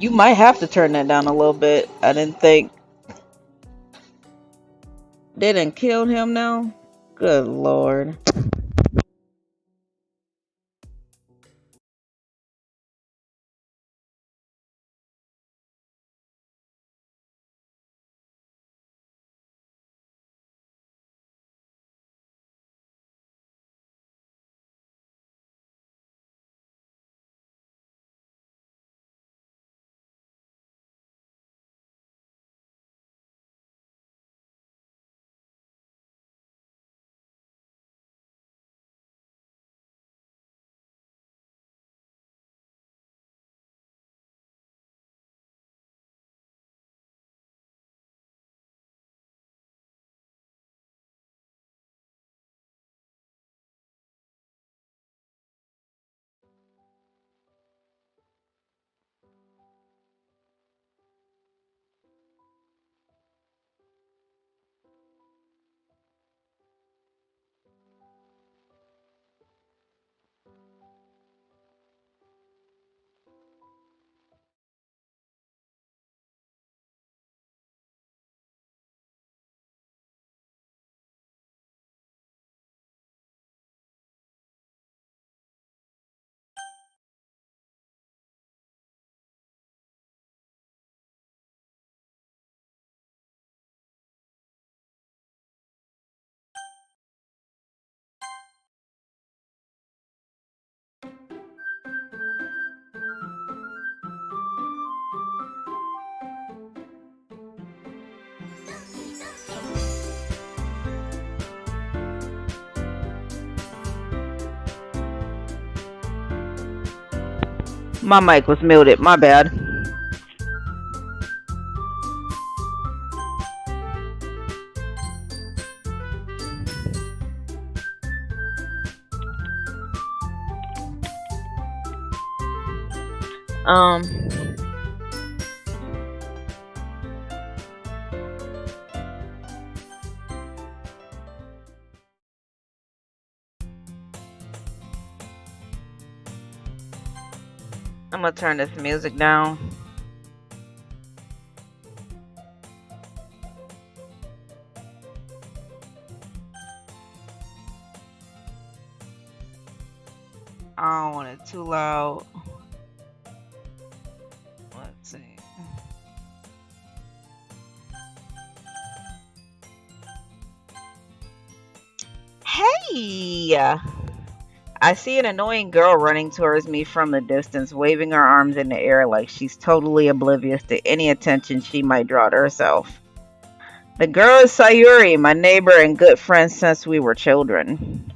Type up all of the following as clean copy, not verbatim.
You might have to turn that down a little bit. I didn't think they didn't kill him now. Good lord. My mic was muted. My bad. Um, I'm gonna turn this music down. I don't want it too loud. Let's see. Hey! I see an annoying girl running towards me from the distance, waving her arms in the air like she's totally oblivious to any attention she might draw to herself. The girl is Sayuri, my neighbor and good friend since we were children.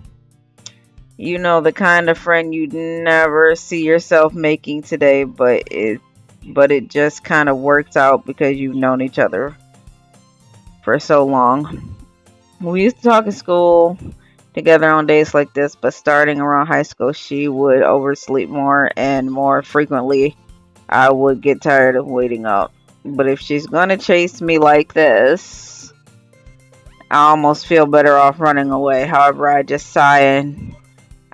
You know, the kind of friend you'd never see yourself making today, but it just kind of works out because you've known each other for so long. We used to talk in school together on days like this, but starting around high school, she would oversleep more, and more frequently, I would get tired of waiting up. But if she's gonna chase me like this, I almost feel better off running away. However, I just sigh and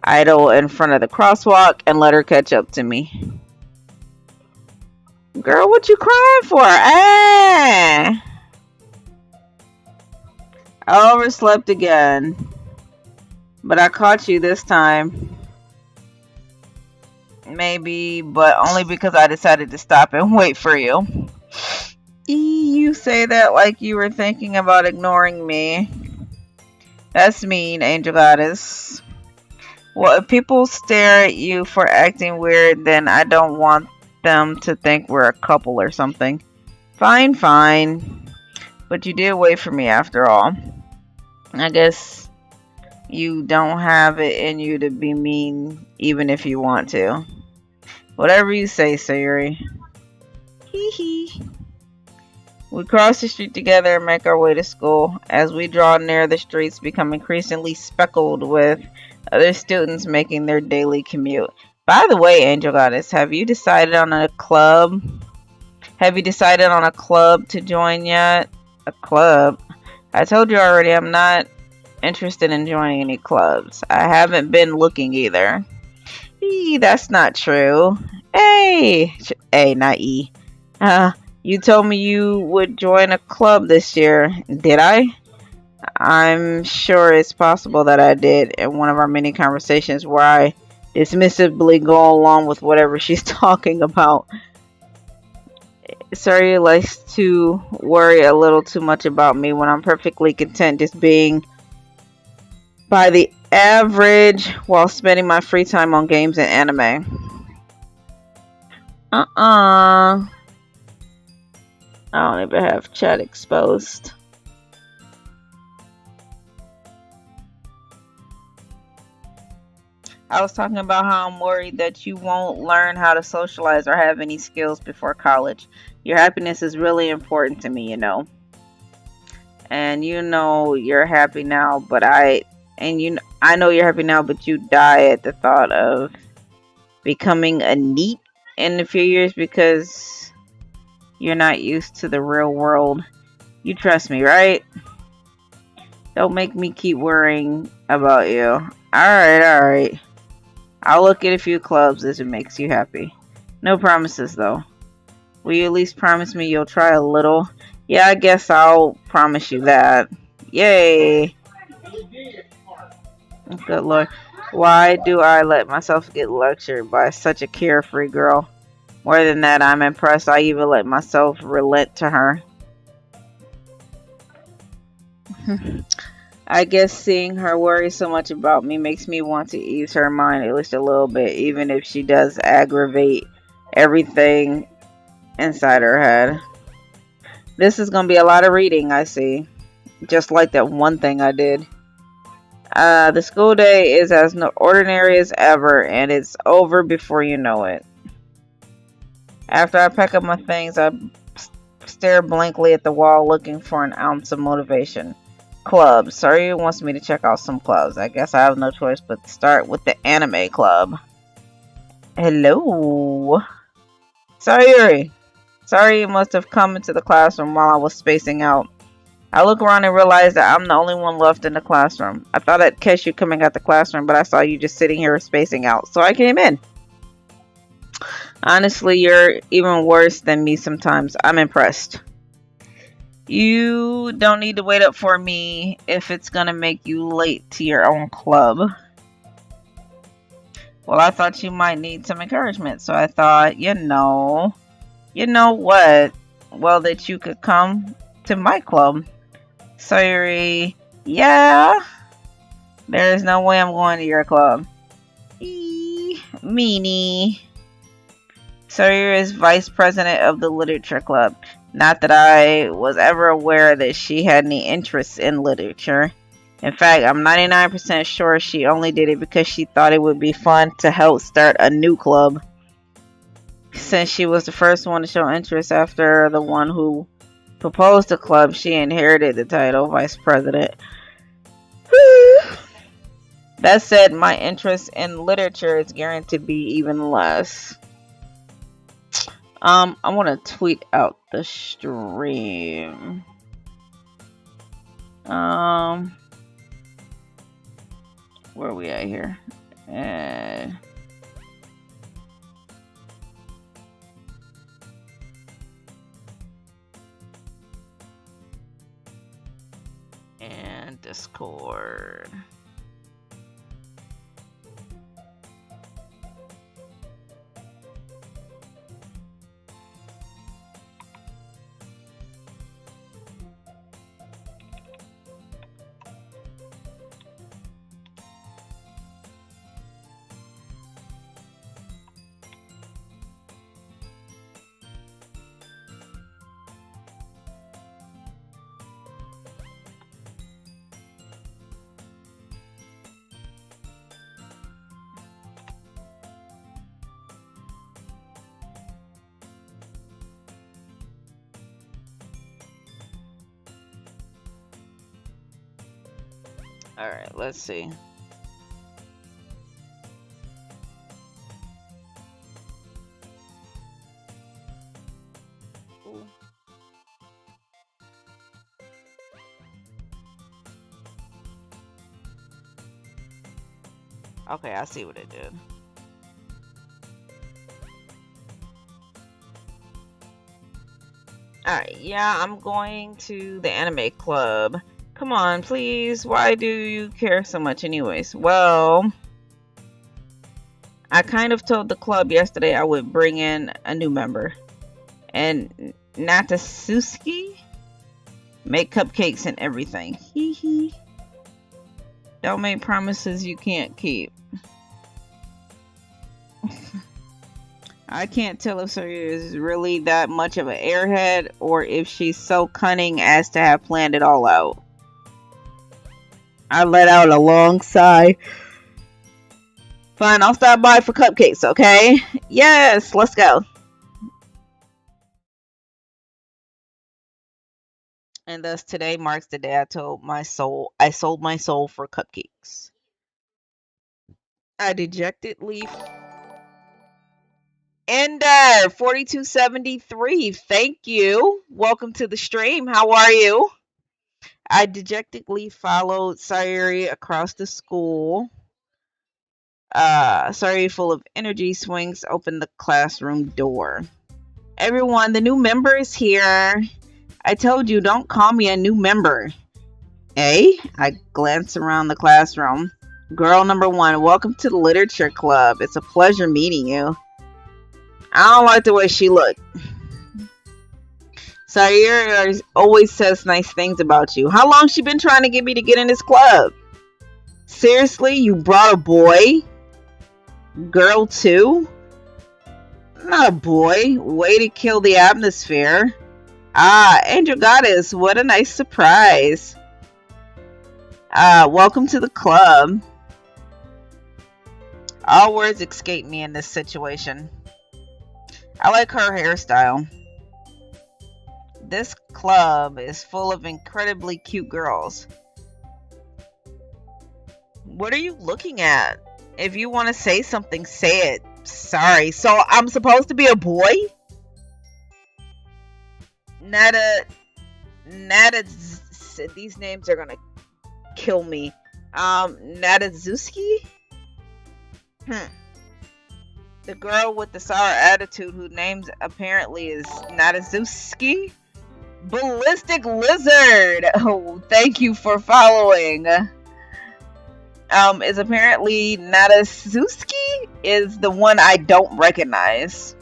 idle in front of the crosswalk and let her catch up to me. Girl, what you crying for? Ah! I overslept again. But I caught you this time. Maybe, but only because I decided to stop and wait for you. You say that like you were thinking about ignoring me. That's mean, Angel Goddess. Well, if people stare at you for acting weird, then I don't want them to think we're a couple or something. Fine, fine. But you did wait for me after all. I guess you don't have it in you to be mean even if you want to. Whatever you say, Sayuri. Hee hee. We cross the street together and make our way to school. As we draw near, the streets become increasingly speckled with other students making their daily commute. By the way, Angel Goddess, have you decided on a club? Have you decided on a club to join yet? A club? I told you already I'm not interested in joining any clubs. I haven't been looking either. That's not true. Hey, not E. You told me you would join a club this year. Did I? I'm sure it's possible that I did in one of our many conversations where I dismissively go along with whatever she's talking about. Sorry likes to worry a little too much about me when I'm perfectly content just being by the average while spending my free time on games and anime. I don't even have chat exposed. I was talking about how I'm worried that you won't learn how to socialize or have any skills before college. Your happiness is really important to me, you know. And you know you're happy now, I know you're happy now, but you die at the thought of becoming a neat in a few years because you're not used to the real world. You trust me, right? Don't make me keep worrying about you. Alright. I'll look at a few clubs if it makes you happy. No promises though. Will you at least promise me you'll try a little? Yeah, I guess I'll promise you that. Yay! Good lord. Why do I let myself get lectured by such a carefree girl? More than that, I'm impressed I even let myself relent to her. I guess seeing her worry so much about me makes me want to ease her mind at least a little bit, even if she does aggravate everything inside her head. This is going to be a lot of reading, I see. Just like that one thing I did. The school day is as ordinary as ever, and it's over before you know it. After I pack up my things, I stare blankly at the wall looking for an ounce of motivation. Clubs. Sorry wants me to check out some clubs. I guess I have no choice but to start with the anime club. Hello. Sorry. Sorry you must have come into the classroom while I was spacing out. I look around and realize that I'm the only one left in the classroom. I thought I'd catch you coming out the classroom, but I saw you just sitting here spacing out, so I came in. Honestly, you're even worse than me sometimes. I'm impressed. You don't need to wait up for me if it's gonna make you late to your own club. Well, I thought you might need some encouragement, so I thought, you know what? Well, that you could come to my club. Sorry, yeah, there's no way I'm going to your club. Meanie. Sawyer is vice president of the literature club. Not that I was ever aware that she had any interest in literature. In fact, I'm 99% sure she only did it because she thought it would be fun to help start a new club. Since she was the first one to show interest after the one who proposed the club, she inherited the title vice president. That said, my interest in literature is guaranteed to be even less. I want to tweet out the stream. Where are we at here? And Discord. Alright, let's see. Ooh. Okay, I see what it did. Alright, yeah, I'm going to the anime club. Come on, please. Why do you care so much anyways? Well, I kind of told the club yesterday I would bring in a new member. And Natasuski make cupcakes and everything. Hee hee. Don't make promises you can't keep. I can't tell if Sawyer is really that much of an airhead or if she's so cunning as to have planned it all out. I let out a long sigh. Fine, I'll stop by for cupcakes, okay? Yes, let's go. And thus today marks the day I sold my soul for cupcakes. I dejectedly Ender 4273. Thank you. Welcome to the stream. How are you? I dejectedly followed Sayuri across the school. Sayuri, full of energy, swings open the classroom door. Everyone, the new member is here. I told you, don't call me a new member. Eh? I glance around the classroom. Girl number 1, welcome to the literature club. It's a pleasure meeting you. I don't like the way she looked. Sayuri always says nice things about you. How long she been trying to get me to get in this club? Seriously, you brought a boy? Girl too? Not a boy. Way to kill the atmosphere. Ah, Angel Goddess, what a nice surprise. Welcome to the club. All words escape me in this situation. I like her hairstyle. This club is full of incredibly cute girls. What are you looking at? If you want to say something, say it. Sorry. So I'm supposed to be a boy? These names are gonna kill me. Nadazuski? The girl with the sour attitude whose name apparently is Nadazuski? Ballistic Lizard! Oh, thank you for following. Is apparently Nadazuski is the one I don't recognize.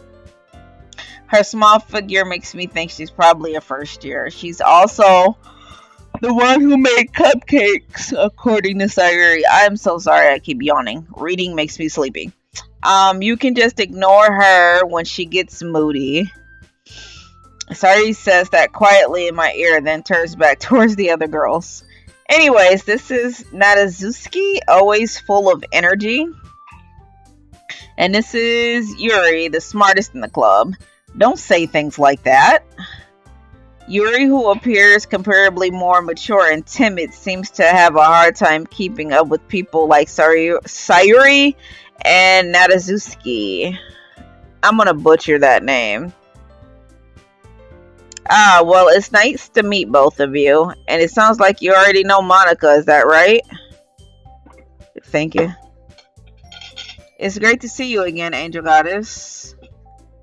Her small figure makes me think she's probably a first year. She's also the one who made cupcakes, according to Sayuri. I am so sorry I keep yawning. Reading makes me sleepy. You can just ignore her when she gets moody. Sayuri says that quietly in my ear, then turns back towards the other girls. Anyways, this is Nadazuski, always full of energy. And this is Yuri, the smartest in the club. Don't say things like that. Yuri, who appears comparably more mature and timid, seems to have a hard time keeping up with people like Sayuri and Nadazuski. I'm gonna butcher that name. Ah, well, it's nice to meet both of you. And it sounds like you already know Monica, is that right? Thank you. It's great to see you again, Angel Goddess.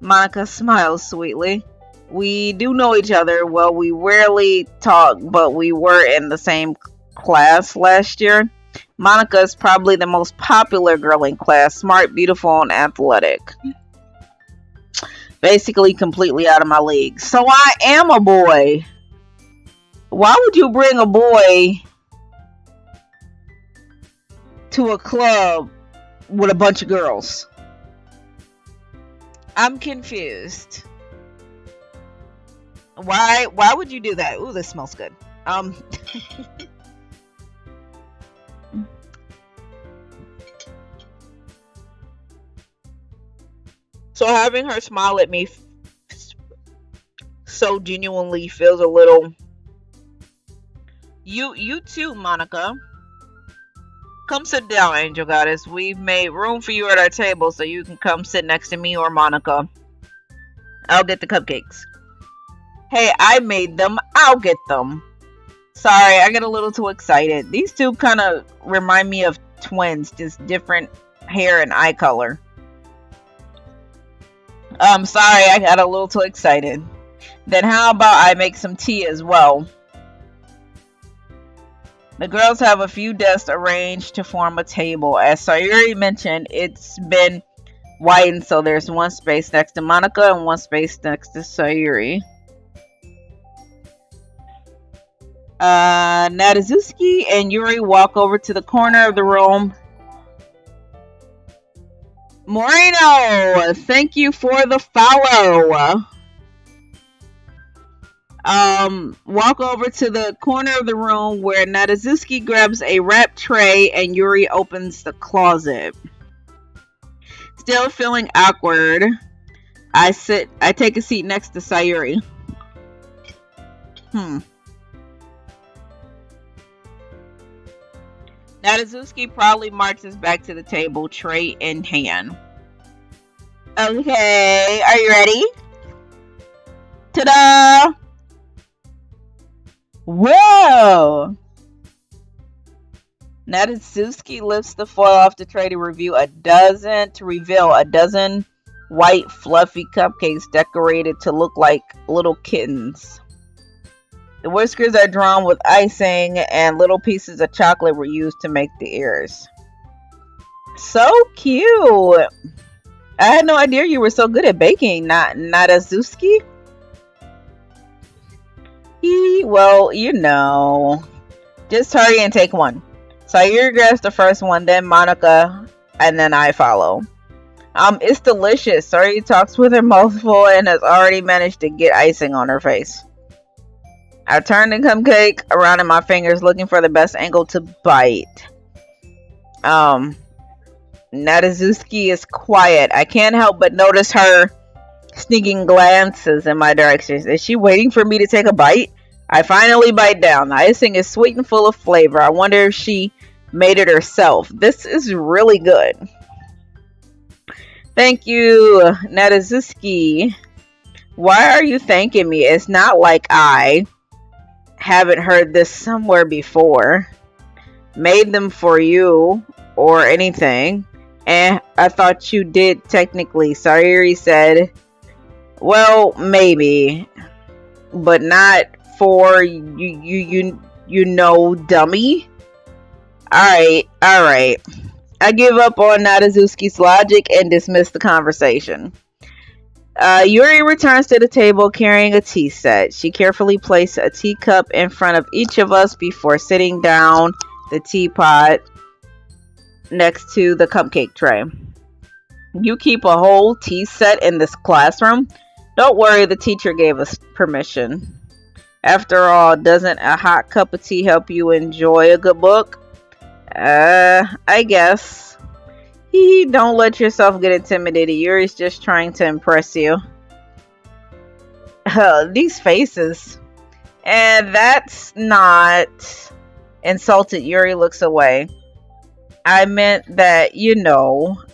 Monica smiles sweetly. We do know each other. Well, we rarely talk, but we were in the same class last year. Monica is probably the most popular girl in class. Smart, beautiful, and athletic. Basically completely out of my league. So I am a boy. Why would you bring a boy to a club with a bunch of girls? I'm confused. Why would you do that? Ooh, this smells good. So having her smile at me so genuinely feels a little... You too, Monica. Come sit down, Angel Goddess. We've made room for you at our table so you can come sit next to me or Monica. I'll get the cupcakes. Hey, I made them. I'll get them. Sorry, I get a little too excited. These two kind of remind me of twins, just different hair and eye color. Sorry, I got a little too excited. Then how about I make some tea as well? The girls have a few desks arranged to form a table. As Sayuri mentioned, it's been widened, so there's one space next to Monica and one space next to Sayuri. Nadazuki and Yuri walk over to the corner of the room. Moreno, thank you for the follow. Walk over to the corner of the room where Nadazuki grabs a wrap tray and Yuri opens the closet. Still feeling awkward, I take a seat next to Sayuri. Nadazuki proudly marches back to the table, tray in hand. Okay, are you ready? Ta-da! Whoa! Nadazuki lifts the foil off the tray to reveal a dozen white fluffy cupcakes decorated to look like little kittens. The whiskers are drawn with icing, and little pieces of chocolate were used to make the ears. So cute! I had no idea you were so good at baking, Nadazuki. Well, you know. Just hurry and take one. Sayuri grabs the first one, then Monica, and then I follow. It's delicious. Sayuri talks with her mouth full and has already managed to get icing on her face. I turn the cupcake around in my fingers, looking for the best angle to bite. Nadazuki is quiet. I can't help but notice her sneaking glances in my direction. Is she waiting for me to take a bite? I finally bite down. The icing is sweet and full of flavor. I wonder if she made it herself. This is really good. Thank you, Nadazuki. Why are you thanking me? It's not like I haven't heard this somewhere before. Made them for you or anything. I thought you did technically. Sayuri said, well, maybe, but not for you know, dummy. Alright. I give up on Nadazuki's logic and dismiss the conversation. Yuri returns to the table carrying a tea set. She carefully places a teacup in front of each of us before sitting down the teapot next to the cupcake tray. You keep a whole tea set in this classroom? Don't worry, the teacher gave us permission. After all, doesn't a hot cup of tea help you enjoy a good book? I guess. Don't let yourself get intimidated. Yuri's just trying to impress you. These faces. And that's not insulted. Yuri looks away. I meant that,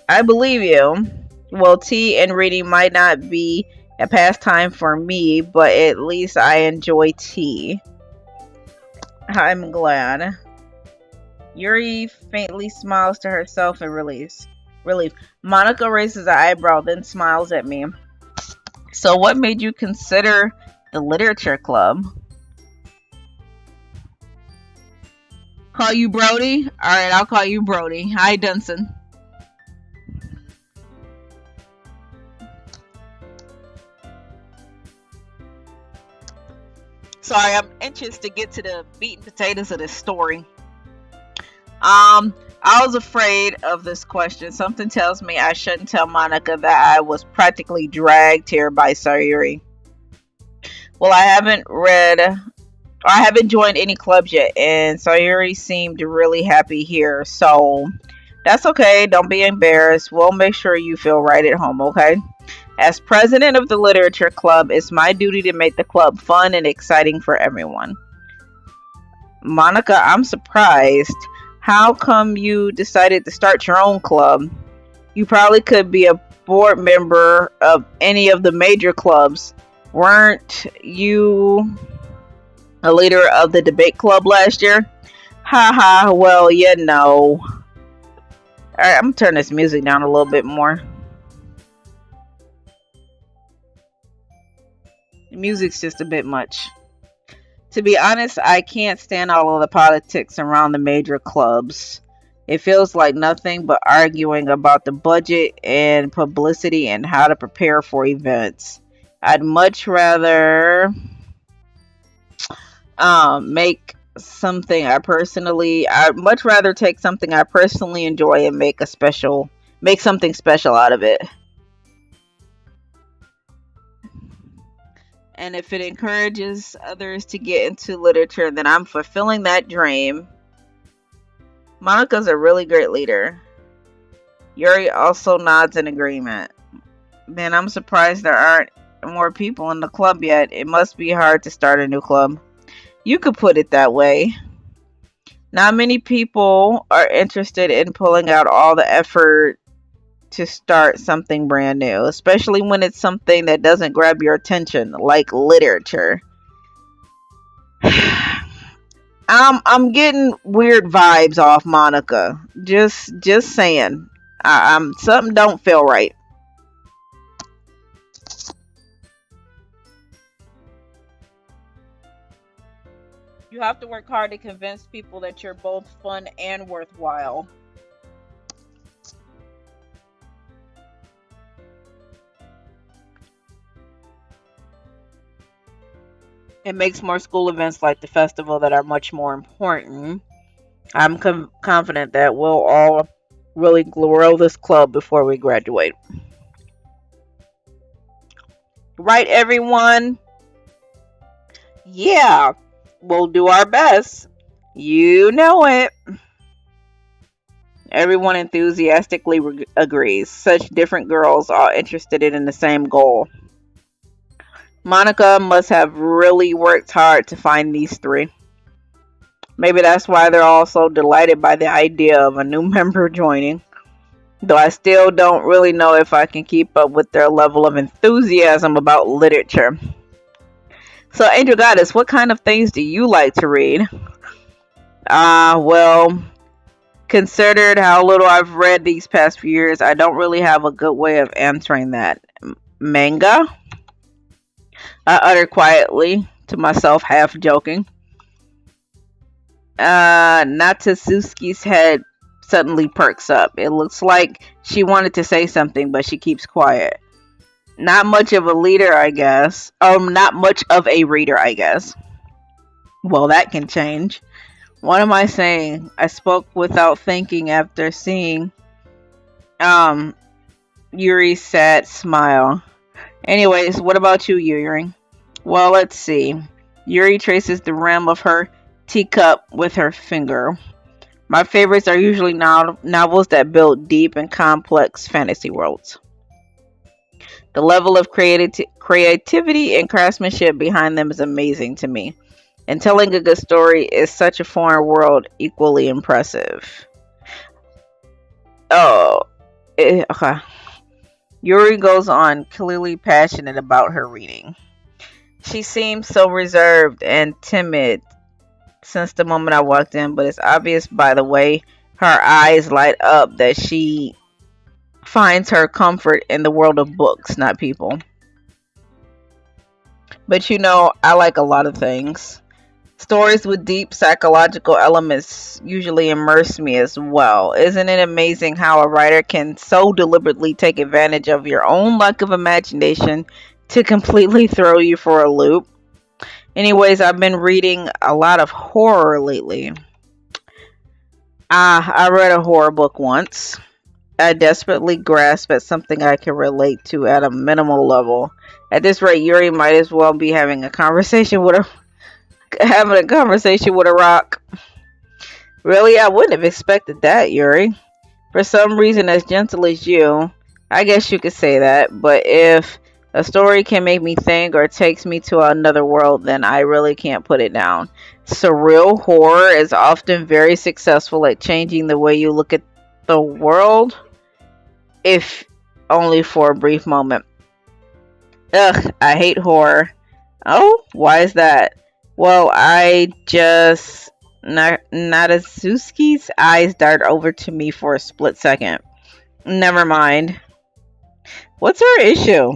I believe you. Well, tea and reading might not be a pastime for me, but at least I enjoy tea. I'm glad. Yuri faintly smiles to herself in relief. Monica raises an eyebrow, then smiles at me. So what made you consider the literature club? Call you Brody? Alright, I'll call you Brody. Hi, Dunson. Sorry, I'm anxious to get to the meat and potatoes of this story. I was afraid of this question. Something tells me I shouldn't tell Monica that I was practically dragged here by Sayuri. Well, I haven't joined any clubs yet, and Sayuri seemed really happy here, so that's okay. Don't be embarrassed. We'll make sure you feel right at home, okay? As president of the literature club, it's my duty to make the club fun and exciting for everyone. Monica, I'm surprised. How come you decided to start your own club? You probably could be a board member of any of the major clubs. Weren't you a leader of the debate club last year? Haha, well, Alright, I'm gonna turn this music down a little bit more. Music's just a bit much. To be honest, I can't stand all of the politics around the major clubs. It feels like nothing but arguing about the budget and publicity and how to prepare for events. I'd much rather make something I'd much rather take something I personally enjoy and make something special out of it. And if it encourages others to get into literature, then I'm fulfilling that dream. Monica's a really great leader. Yuri also nods in agreement. Man, I'm surprised there aren't more people in the club yet. It must be hard to start a new club. You could put it that way. Not many people are interested in pulling out all the effort to start something brand new, especially when it's something that doesn't grab your attention, like literature. I'm getting weird vibes off Monica. Just saying. I'm something don't feel right. You have to work hard to convince people that you're both fun and worthwhile. It makes more school events like the festival that are much more important. I'm confident that we'll all really grow this club before we graduate. Right, everyone? Yeah, we'll do our best. You know it. Everyone enthusiastically agrees. Such different girls all interested in the same goal. Monica must have really worked hard to find these three. Maybe that's why they're all so delighted by the idea of a new member joining. Though I still don't really know if I can keep up with their level of enthusiasm about literature. So, Angel Goddess, what kind of things do you like to read? Well, considered how little I've read these past few years, I don't really have a good way of answering that. Manga? I uttered quietly to myself, half joking. Natsuzuki's head suddenly perks up. It looks like she wanted to say something, but she keeps quiet. Not much of a leader, I guess. Not much of a reader, I guess. Well, that can change. What am I saying? I spoke without thinking after seeing Yuri's sad smile. Anyways, what about you, Yuri? Well, let's see. Yuri traces the rim of her teacup with her finger. My favorites are usually novels that build deep and complex fantasy worlds. The level of creativity and craftsmanship behind them is amazing to me. And telling a good story is such a foreign world, equally impressive. Oh, okay. Yuri goes on, clearly passionate about her reading. She seems so reserved and timid since the moment I walked in, but it's obvious by the way her eyes light up that she finds her comfort in the world of books, not people. But I like a lot of things. Stories with deep psychological elements usually immerse me as well. Isn't it amazing how a writer can so deliberately take advantage of your own lack of imagination to completely throw you for a loop? Anyways, I've been reading a lot of horror lately. I read a horror book once. I desperately grasp at something I can relate to at a minimal level. At this rate, Yuri might as well be having a conversation with a rock. Really, I wouldn't have expected that, Yuri. For some reason as gentle as you, I guess you could say that, but if a story can make me think or takes me to another world, then I really can't put it down. Surreal horror is often very successful at changing the way you look at the world, if only for a brief moment. Ugh, I hate horror. Oh, why is that? Well, Natsuzuki's eyes dart over to me for a split second. Never mind. What's her issue?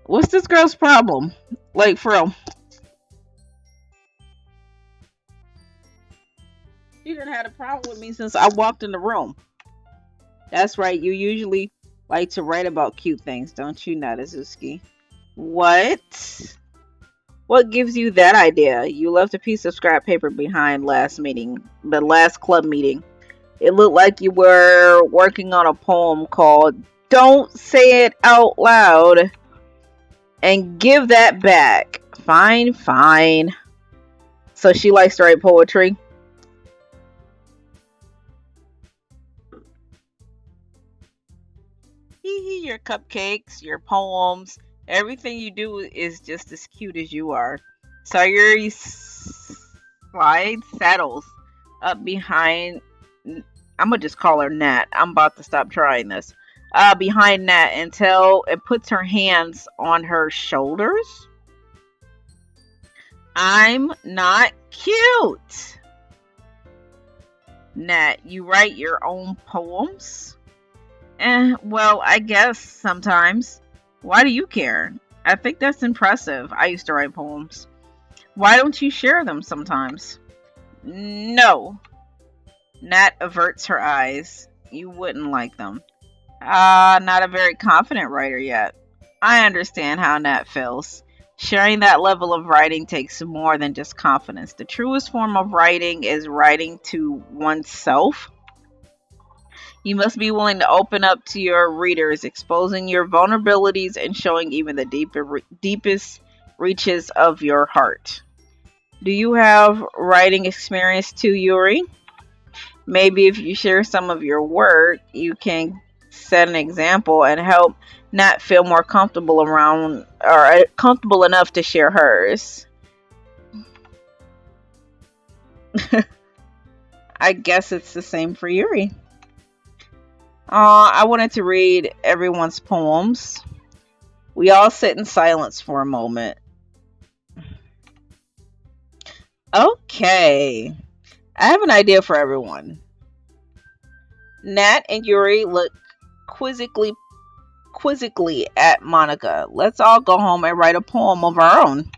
What's this girl's problem? Like, for real. She didn't have a problem with me since I walked in the room. That's right. You usually like to write about cute things, don't you, Nadazuski? What? What gives you that idea? You left a piece of scrap paper behind the last club meeting. It looked like you were working on a poem called Don't Say It Out Loud and Give That Back. Fine, fine. So she likes to write poetry. Your cupcakes, your poems, everything you do is just as cute as you are. Sayuri slides saddles up behind. I'm gonna just call her Nat. I'm about to stop trying this. Behind Nat until it puts her hands on her shoulders. I'm not cute. Nat, you write your own poems? Well, I guess sometimes. Why do you care? I think that's impressive. I used to write poems. Why don't you share them sometimes? No. Nat averts her eyes. You wouldn't like them. Not a very confident writer yet. I understand how Nat feels. Sharing that level of writing takes more than just confidence. The truest form of writing is writing to oneself. You must be willing to open up to your readers, exposing your vulnerabilities and showing even the deepest reaches of your heart. Do you have writing experience too, Yuri? Maybe if you share some of your work, you can set an example and help Nat feel more comfortable around or comfortable enough to share hers. I guess it's the same for Yuri. I wanted to read everyone's poems. We all sit in silence for a moment. Okay. I have an idea for everyone. Nat and Yuri look quizzically at Monica. Let's all go home and write a poem of our own.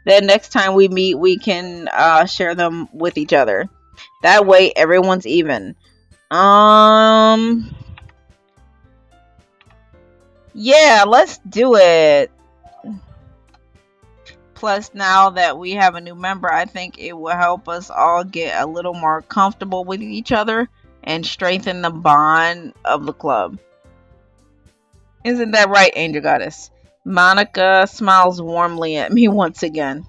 Then next time we meet, we can share them with each other. That way, everyone's even. Yeah, let's do it. Plus, now that we have a new member, I think it will help us all get a little more comfortable with each other and strengthen the bond of the club. Isn't that right, Angel Goddess? Monica smiles warmly at me once again.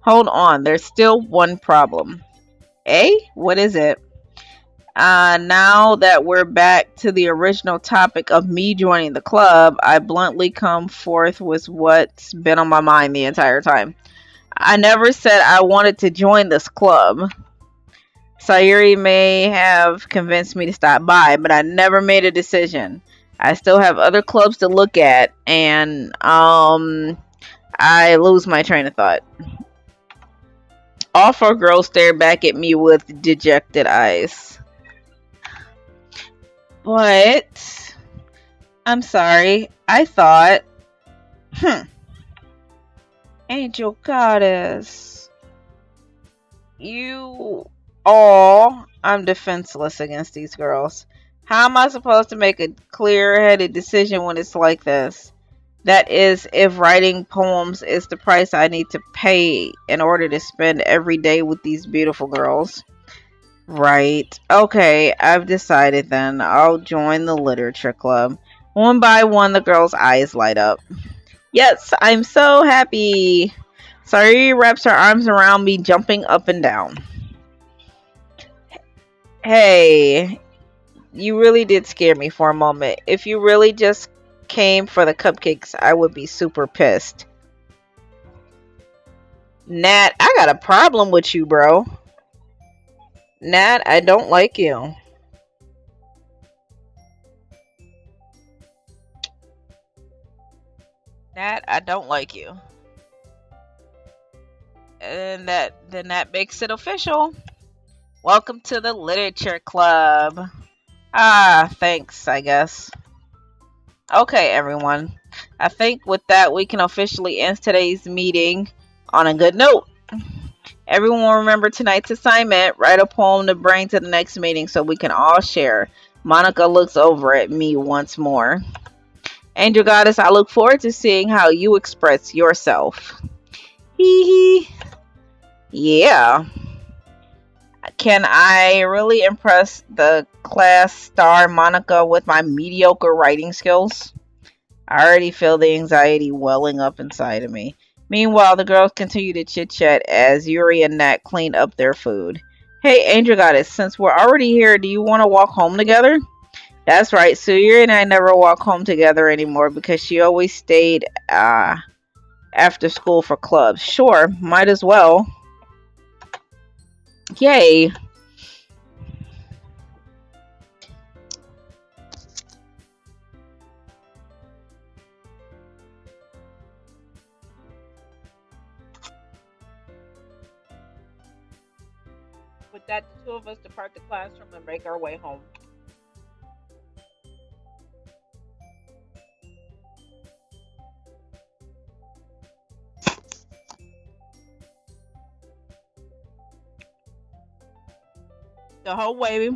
Hold on, there's still one problem. Eh? What is it? Now that we're back to the original topic of me joining the club, I bluntly come forth with what's been on my mind the entire time. I never said I wanted to join this club. Sayuri may have convinced me to stop by, but I never made a decision. I still have other clubs to look at, and I lose my train of thought. All four girls stare back at me with dejected eyes. But I'm sorry. I thought, Angel Goddess, you all. I'm defenseless against these girls. How am I supposed to make a clear-headed decision when it's like this? That is, if writing poems is the price I need to pay in order to spend every day with these beautiful girls. Right. Okay, I've decided then. I'll join the literature club. One by one, the girls' eyes light up. Yes, I'm so happy. Sayuri wraps her arms around me, jumping up and down. Hey, you really did scare me for a moment. If you really just came for the cupcakes, I would be super pissed. Nat, I got a problem with you, bro. Nat, I don't like you. Nat, I don't like you. And that makes it official. Welcome to the literature club. Thanks, I guess. Okay, everyone. I think with that, we can officially end today's meeting on a good note. Everyone remember tonight's assignment. Write a poem to bring to the next meeting so we can all share. Monica looks over at me once more. Angel Goddess, I look forward to seeing how you express yourself. Hee hee. Yeah. Can I really impress the class star Monica with my mediocre writing skills? I already feel the anxiety welling up inside of me. Meanwhile, the girls continue to chit chat as Yuri and Nat clean up their food. Hey, Angel Goddess, since we're already here, do you want to walk home together? That's right, so Yuri and I never walk home together anymore because she always stayed after school for clubs. Sure, might as well. Yay. With that, the two of us depart the classroom and make our way home. The whole way,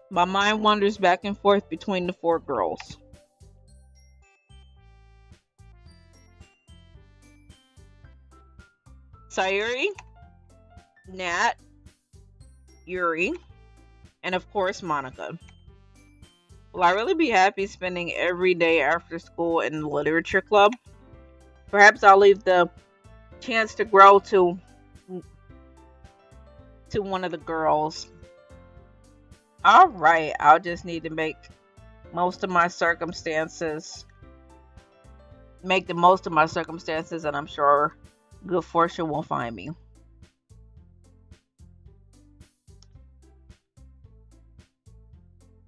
my mind wanders back and forth between the four girls. Sayuri, Nat, Yuri, and of course Monica. Will I really be happy spending every day after school in the literature club? Perhaps I'll leave the chance to grow to one of the girls. All right, I'll just need to most of my circumstances, make the most of my circumstances, and I'm sure good fortune will find me.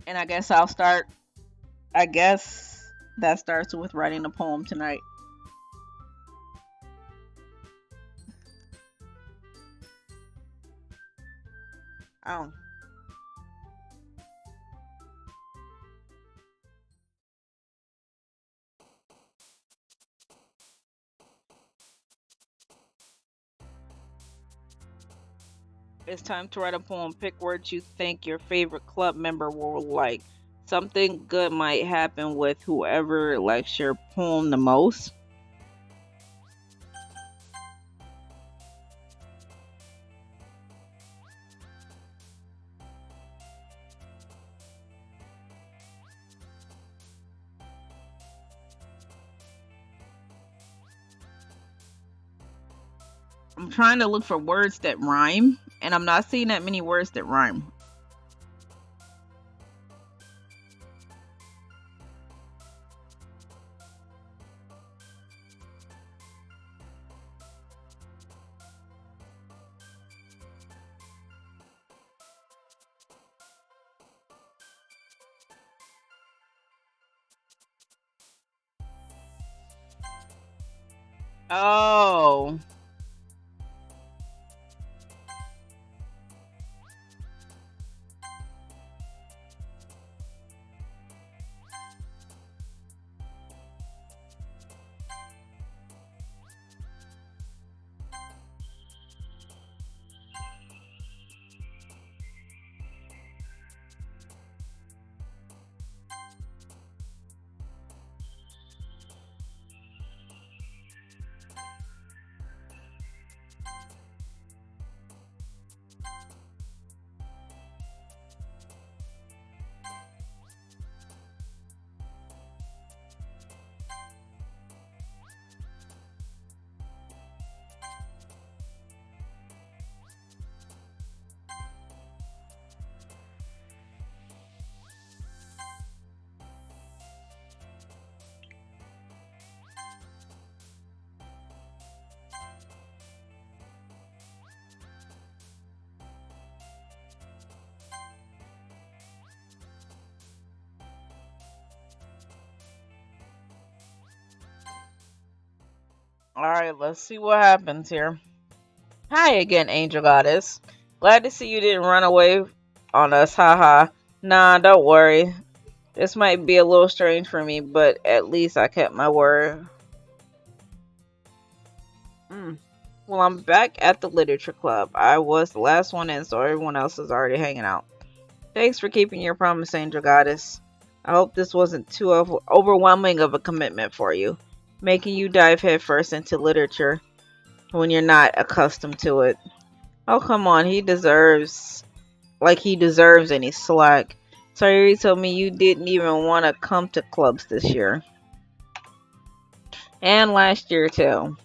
And I guess that starts with writing a poem tonight. Oh. It's time to write a poem. Pick words you think your favorite club member will like. Something good might happen with whoever likes your poem the most. I'm trying to look for words that rhyme, and I'm not seeing that many words that rhyme. Oh. Alright, let's see what happens here. Hi again, Angel Goddess. Glad to see you didn't run away on us, haha. Nah, don't worry. This might be a little strange for me, but at least I kept my word. Mm. Well, I'm back at the literature club. I was the last one in, so everyone else is already hanging out. Thanks for keeping your promise, Angel Goddess. I hope this wasn't too overwhelming of a commitment for you, making you dive headfirst into literature when you're not accustomed to it. Oh, come on, he deserves any slack. Sayuri told me you didn't even want to come to clubs this year. And last year, too.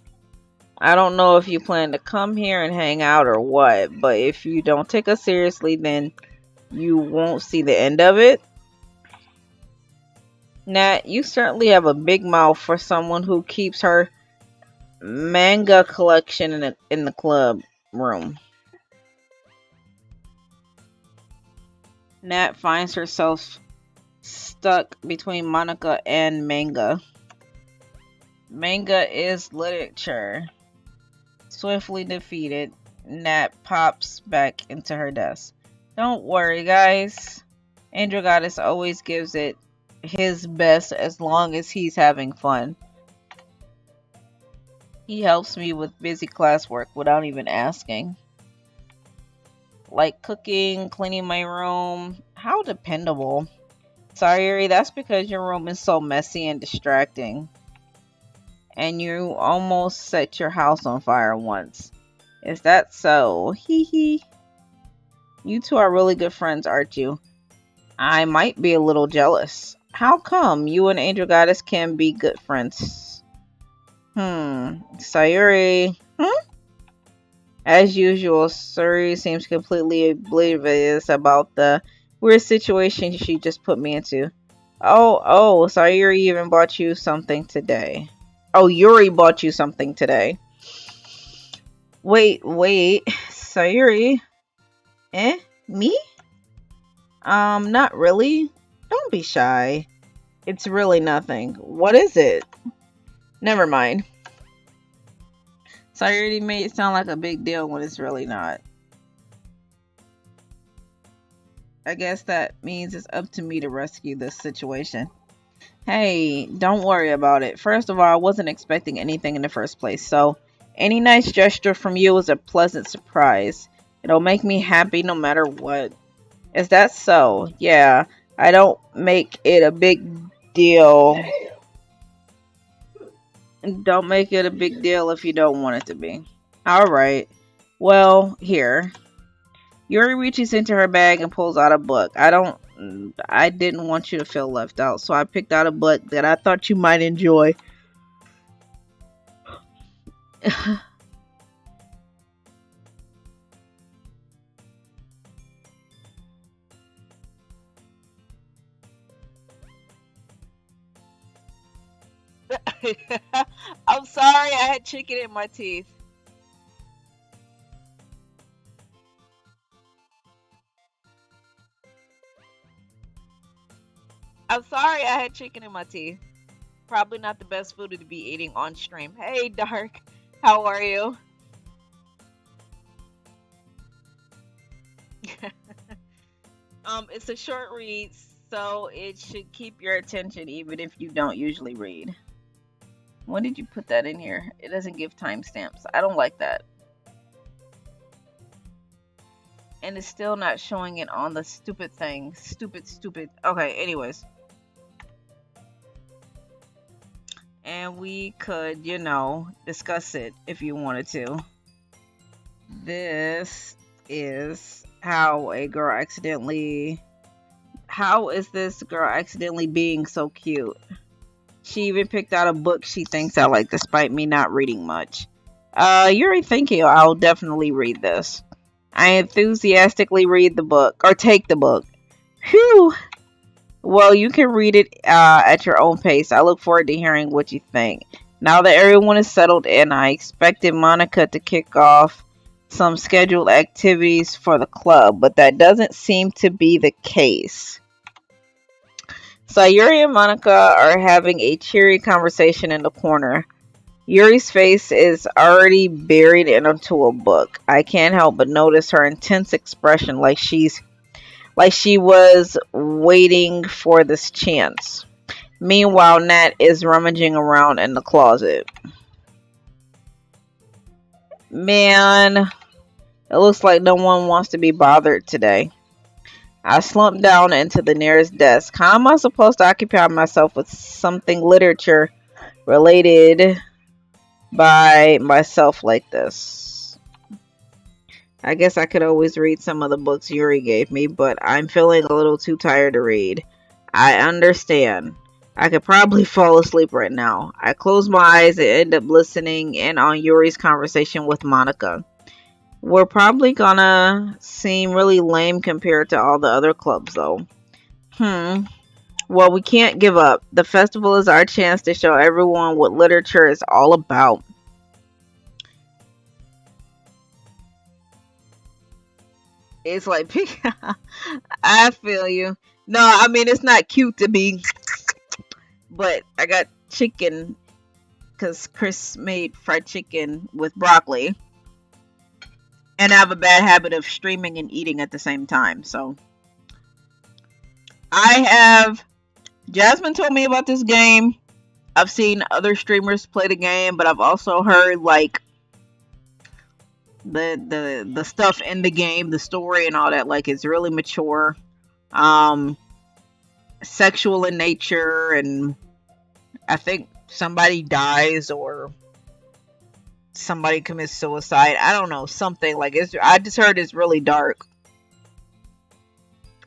I don't know if you plan to come here and hang out or what, but if you don't take us seriously, then you won't see the end of it. Nat, you certainly have a big mouth for someone who keeps her manga collection in the club room. Nat finds herself stuck between Monica and manga. Manga is literature. Swiftly defeated, Nat pops back into her desk. Don't worry, guys. Angel Goddess always gives it his best as long as he's having fun. He helps me with busy classwork without even asking. Like cooking, cleaning my room. How dependable. Sorry, that's because your room is so messy and distracting. And you almost set your house on fire once. Is that so? Hee hee. You two are really good friends, aren't you? I might be a little jealous. How come you and Angel Goddess can be good friends? Sayuri. As usual, Sayuri seems completely oblivious about the weird situation she just put me into. Oh, Sayuri even bought you something today. Oh, Yuri bought you something today. Wait, Sayuri? Me? Not really. Don't be shy. It's really nothing. What is it? Never mind. Sayuri made it sound like a big deal when it's really not. I guess that means it's up to me to rescue this situation. Hey, don't worry about it. First of all, I wasn't expecting anything in the first place, so any nice gesture from you is a pleasant surprise. It'll make me happy no matter what. Is that so? Yeah, I don't make it a big deal. Don't make it a big deal if you don't want it to be. Alright. Well, here. Yuri reaches into her bag and pulls out a book. I didn't want you to feel left out, so I picked out a book that I thought you might enjoy. I'm sorry, I had chicken in my teeth. I'm sorry, I had chicken in my teeth. Probably not the best food to be eating on stream. Hey, Dark, how are you? It's a short read, so it should keep your attention even if you don't usually read. When did you put that in here? It doesn't give timestamps. I don't like that. And it's still not showing it on the stupid thing. Stupid. Okay, anyways. And we could, discuss it if you wanted to. This is how is this girl accidentally being so cute? She even picked out a book she thinks I like despite me not reading much. You're thinking I'll definitely read this. I enthusiastically read the book, or take the book. Phew! Well, you can read it at your own pace. I look forward to hearing what you think. Now that everyone is settled in, I expected Monica to kick off some scheduled activities for the club, but that doesn't seem to be the case. Sayuri and Monica are having a cheery conversation in the corner. Yuri's face is already buried into a book. I can't help but notice her intense expression like she's like she was waiting for this chance. Meanwhile, Nat is rummaging around in the closet. Man, it looks like no one wants to be bothered today. I slumped down into the nearest desk. How am I supposed to occupy myself with something literature related by myself like this? I guess I could always read some of the books Yuri gave me, but I'm feeling a little too tired to read. I understand. I could probably fall asleep right now. I close my eyes and end up listening in on Yuri's conversation with Monica. We're probably gonna seem really lame compared to all the other clubs, though. Well, we can't give up. The festival is our chance to show everyone what literature is all about. It's like, I feel you. No, I mean, it's not cute to be, but I got chicken because Chris made fried chicken with broccoli. And I have a bad habit of streaming and eating at the same time. So I have Jasmine told me about this game. I've seen other streamers play the game, but I've also heard like the stuff in the game, the story and all that, like it's really mature, um, sexual in nature, and I think somebody dies or somebody commits suicide. I don't know, something like it's. I just heard it's really dark,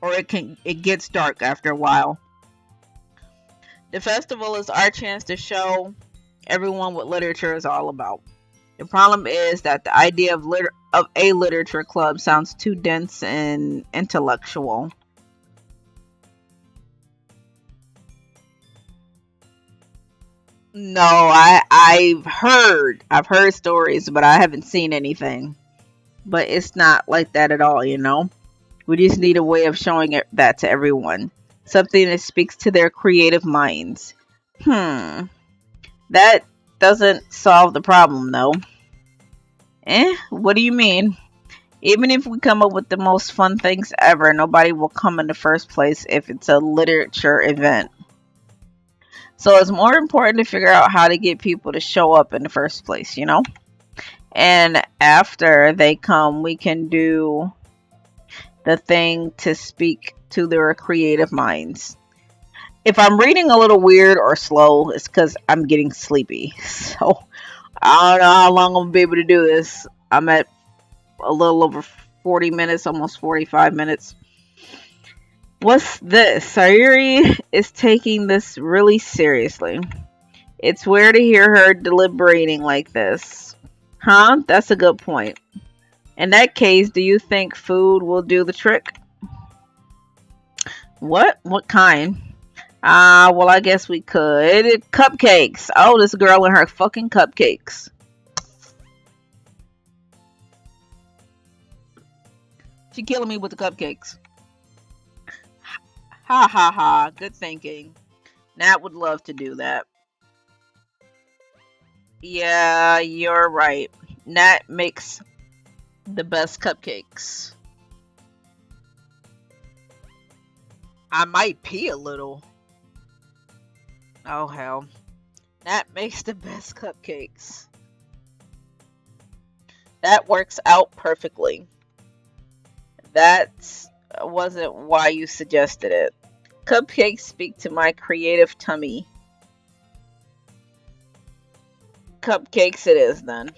or it gets dark after a while. The festival is our chance to show everyone what literature is all about. The problem is that the idea of a literature club sounds too dense and intellectual. No, I've heard stories, but I haven't seen anything. But it's not like that at all, you know. We just need a way of showing that to everyone. Something that speaks to their creative minds. That doesn't solve the problem though. What do you mean? Even if we come up with the most fun things ever, nobody will come in the first place if it's a literature event. So it's more important to figure out how to get people to show up in the first place, you know? And after they come, we can do the thing to speak to their creative minds. If I'm reading a little weird or slow, it's because I'm getting sleepy. So I don't know how long I'm going to be able to do this. I'm at a little over 40 minutes, almost 45 minutes. What's this? Sayuri is taking this really seriously. It's weird to hear her deliberating like this. Huh? That's a good point. In that case, do you think food will do the trick? What? What kind? Well, I guess we could. Cupcakes. Oh, this girl and her fucking cupcakes. She killing me with the cupcakes. Ha ha ha. Good thinking. Nat would love to do that. Yeah, you're right. Nat makes the best cupcakes. I might pee a little. Oh hell. Nat makes the best cupcakes. That works out perfectly. That wasn't why you suggested it. Cupcakes speak to my creative tummy. Cupcakes it is then.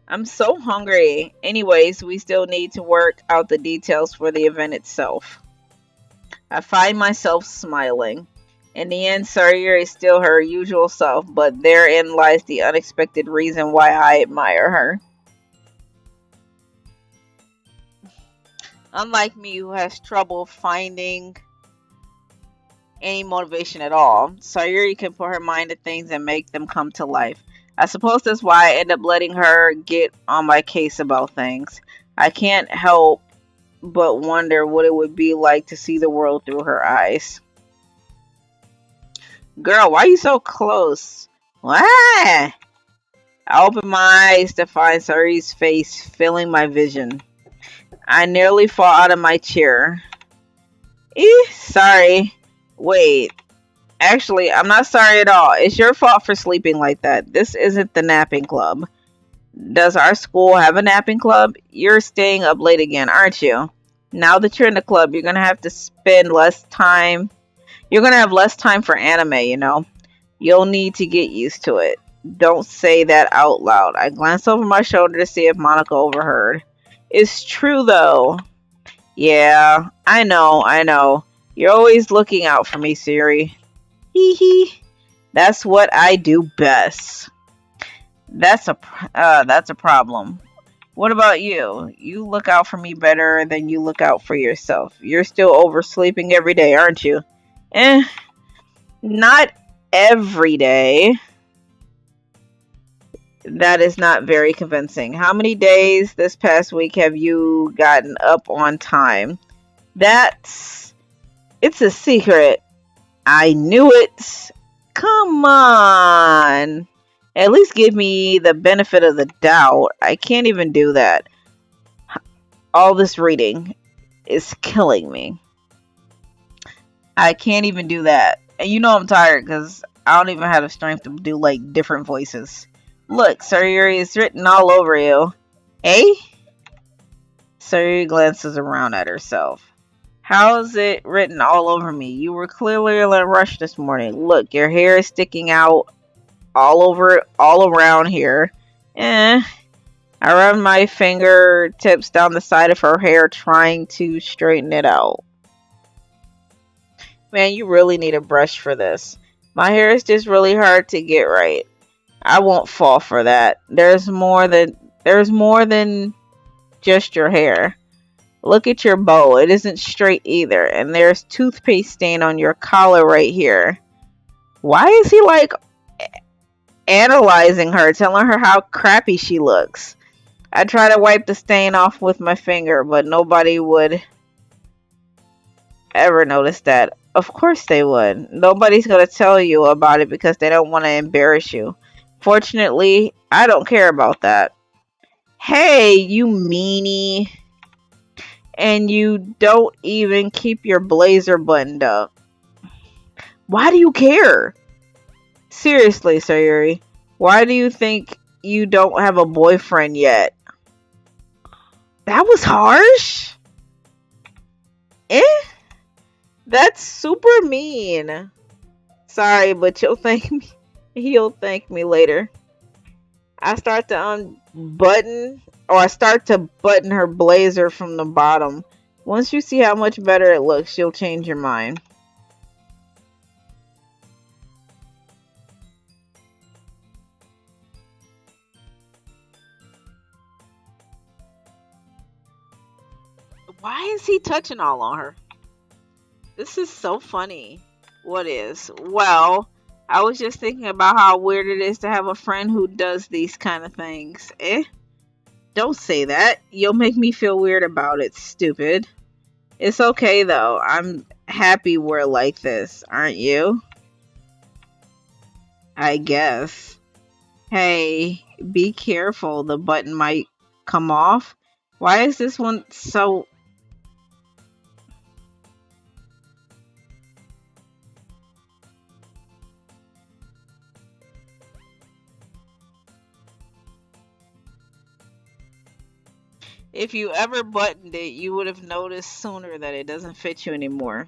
I'm so hungry. Anyways, we still need to work out the details for the event itself. I find myself smiling. In the end, Sawyer is still her usual self, but therein lies the unexpected reason why I admire her. Unlike me, who has trouble finding any motivation at all, Sayuri can put her mind to things and make them come to life. I suppose that's why I end up letting her get on my case about things. I can't help but wonder what it would be like to see the world through her eyes. Girl, why are you so close? What? I open my eyes to find Sayuri's face filling my vision. I nearly fall out of my chair. Sorry. Wait. Actually, I'm not sorry at all. It's your fault for sleeping like that. This isn't the napping club. Does our school have a napping club? You're staying up late again, aren't you? Now that you're in the club, you're gonna have to spend less time. You're gonna have less time for anime, you know? You'll need to get used to it. Don't say that out loud. I glanced over my shoulder to see if Monica overheard. It's true, though. Yeah, I know. You're always looking out for me, Siri. Hee hee. That's what I do best. That's a problem. What about you? You look out for me better than you look out for yourself. You're still oversleeping every day, aren't you? Eh, not every day. That is not very convincing. How many days this past week have you gotten up on time? That's it's a secret. I knew it. Come on. At least give me the benefit of the doubt. I can't even do that. All this reading is killing me. I can't even do that. And you know I'm tired because I don't even have the strength to do like different voices. Look, Sayuri, it's written all over you. Eh? Sayuri glances around at herself. How is it written all over me? You were clearly in a rush this morning. Look, your hair is sticking out all around here. Eh. I run my fingertips down the side of her hair, trying to straighten it out. Man, you really need a brush for this. My hair is just really hard to get right. I won't fall for that. There's more than just your hair. Look at your bow. It isn't straight either. And there's toothpaste stain on your collar right here. Why is he like analyzing her, telling her how crappy she looks? I try to wipe the stain off with my finger, but nobody would ever notice that. Of course they would. Nobody's going to tell you about it because they don't want to embarrass you. Fortunately, I don't care about that. Hey, you meanie. And you don't even keep your blazer buttoned up. Why do you care? Seriously, Sayuri, why do you think you don't have a boyfriend yet? That was harsh. Eh? That's super mean. Sorry, but you'll thank me. He'll thank me later. I start to button her blazer from the bottom. Once you see how much better it looks, you'll change your mind. Why is he touching all on her? This is so funny. What is? Well, I was just thinking about how weird it is to have a friend who does these kind of things. Eh? Don't say that. You'll make me feel weird about it, stupid. It's okay though. I'm happy we're like this, aren't you? I guess. Hey, be careful. The button might come off. Why is this one so... If you ever buttoned it, you would have noticed sooner that it doesn't fit you anymore.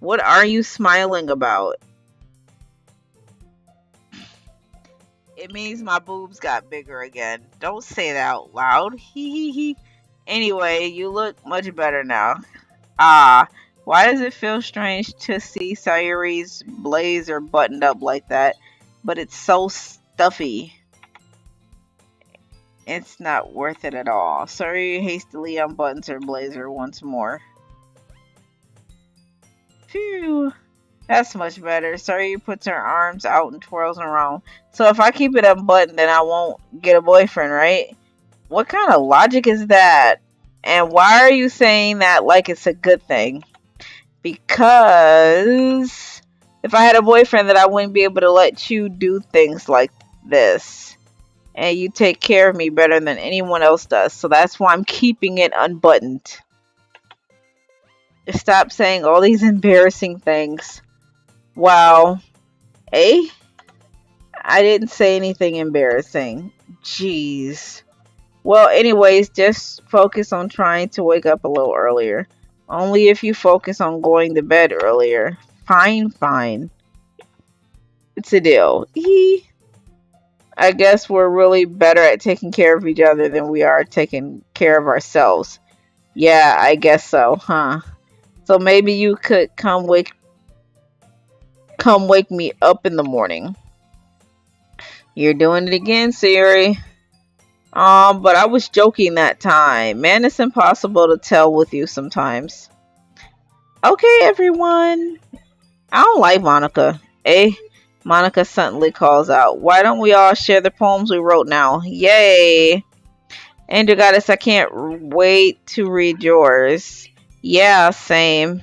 What are you smiling about? It means my boobs got bigger again. Don't say that out loud. Hee hee hee. Anyway, you look much better now. Ah, why does it feel strange to see Sayuri's blazer buttoned up like that? But it's so stuffy. It's not worth it at all. Sayuri hastily unbuttons her blazer once more. Phew. That's much better. Sayuri puts her arms out and twirls around. So if I keep it unbuttoned, then I won't get a boyfriend, right? What kind of logic is that? And why are you saying that like it's a good thing? Because if I had a boyfriend, then I wouldn't be able to let you do things like this. And you take care of me better than anyone else does. So that's why I'm keeping it unbuttoned. Stop saying all these embarrassing things. Wow. Eh? I didn't say anything embarrassing. Jeez. Well, anyways, just focus on trying to wake up a little earlier. Only if you focus on going to bed earlier. Fine, fine. It's a deal. I guess we're really better at taking care of each other than we are taking care of ourselves. Yeah, I guess so, huh? So maybe you could come wake me up in the morning. You're doing it again, Siri. But I was joking that time. Man, it's impossible to tell with you sometimes. Okay, everyone. I don't like Monica. Eh? Monica suddenly calls out. Why don't we all share the poems we wrote now? Yay! Angel Goddess, I can't wait to read yours. Yeah, same.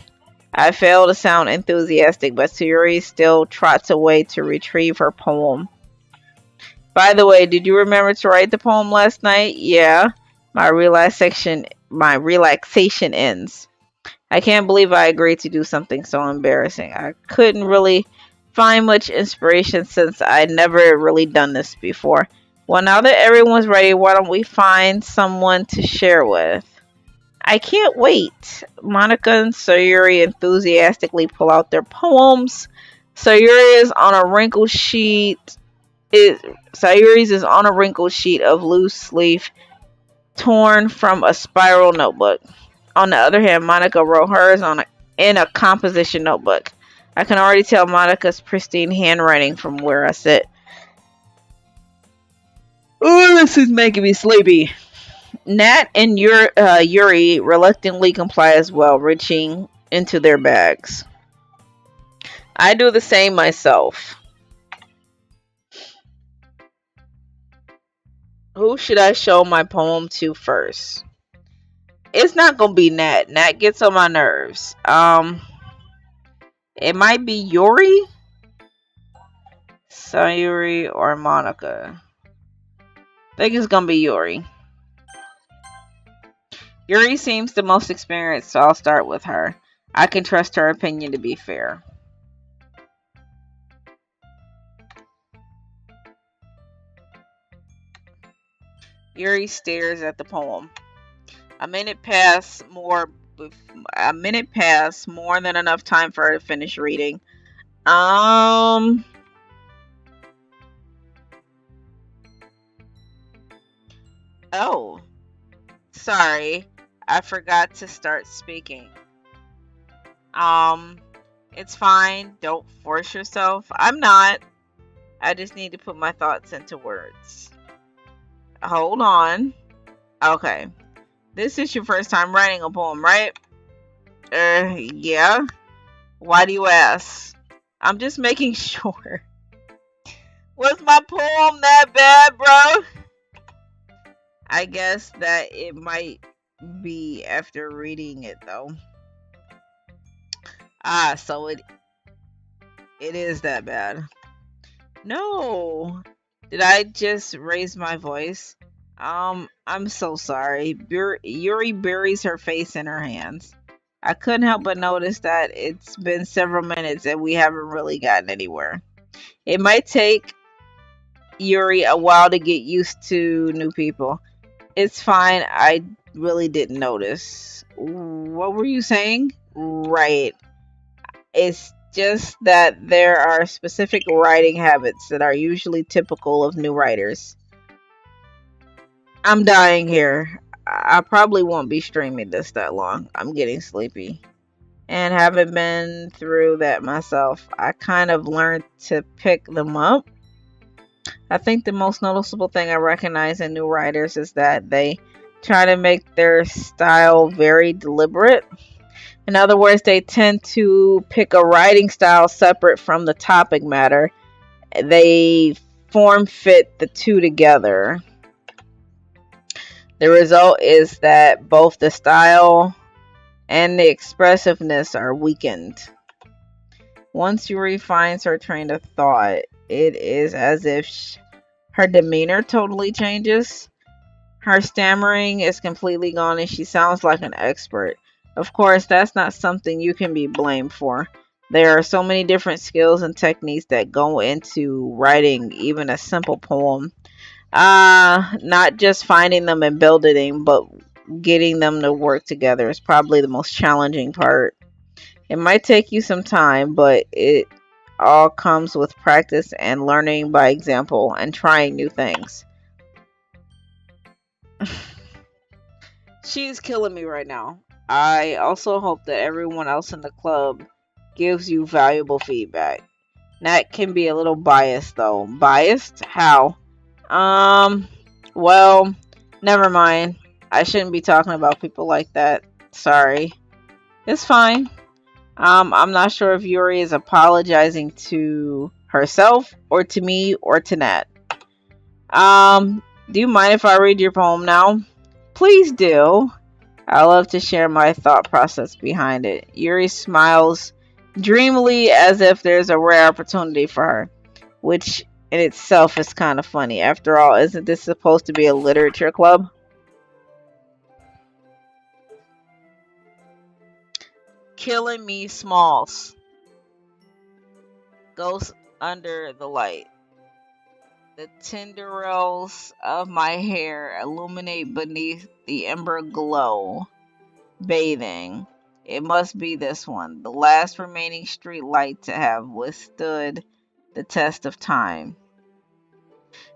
I fail to sound enthusiastic, but Sayuri still trots away to retrieve her poem. By the way, did you remember to write the poem last night? Yeah. My relaxation ends. I can't believe I agreed to do something so embarrassing. I couldn't really find much inspiration since I'd never really done this before. Well, now that everyone's ready, why don't we find someone to share with? I can't wait. Monica and Sayuri enthusiastically pull out their poems. Sayuri is on a wrinkled sheet. Sayuri's is on a wrinkled sheet of loose leaf torn from a spiral notebook. On the other hand, Monica wrote hers in a composition notebook. I can already tell Monica's pristine handwriting from where I sit. Oh, this is making me sleepy. Nat and Yuri reluctantly comply as well, reaching into their bags. I do the same myself. Who should I show my poem to first? It's not gonna be Nat. Nat gets on my nerves. It might be Yuri, Sayuri, or Monica. I think it's gonna be Yuri. Yuri seems the most experienced, so I'll start with her. I can trust her opinion to be fair. Yuri stares at the poem. A minute passed more. A minute passed, more than enough time for her to finish reading. Um. Oh, sorry. I forgot to start speaking. Um, it's fine. Don't force yourself. I'm not. I just need to put my thoughts into words. Hold on. Okay. This is your first time writing a poem, right? Yeah. Why do you ask? I'm just making sure. Was my poem that bad, bro? I guess that it might be after reading it, though. So it is that bad. No. Did I just raise my voice? I'm so sorry. Yuri buries her face in her hands. I couldn't help but notice that it's been several minutes and we haven't really gotten anywhere. It might take Yuri a while to get used to new people. It's fine. I really didn't notice. What were you saying? Right. It's just that there are specific writing habits that are usually typical of new writers. I'm dying here. I probably won't be streaming this that long. I'm getting sleepy. And haven't been through that myself. I kind of learned to pick them up. I think the most noticeable thing I recognize in new writers is that they try to make their style very deliberate. In other words, they tend to pick a writing style separate from the topic matter. They form fit the two together. The result is that both the style and the expressiveness are weakened. Once Yuri finds her train of thought, it is as if her demeanor totally changes. Her stammering is completely gone and she sounds like an expert. Of course, that's not something you can be blamed for. There are so many different skills and techniques that go into writing even a simple poem. Not just finding them and building them, but getting them to work together is probably the most challenging part. It might take you some time, but it all comes with practice and learning by example and trying new things. She's killing me right now. I also hope that everyone else in the club gives you valuable feedback. That can be a little biased though. Biased? How? Um, well, never mind. I shouldn't be talking about people like that. Sorry. It's fine. I'm not sure if Yuri is apologizing to herself or to me or to Nat. Do you mind if I read your poem now? Please do. I love to share my thought process behind it. Yuri smiles dreamily as if there's a rare opportunity for her, which in itself is kind of funny. After all, isn't this supposed to be a literature club? Killing me, Smalls. Goes under the light. The tendrils of my hair illuminate beneath the ember glow. Bathing. It must be this one, the last remaining street light to have withstood the test of time.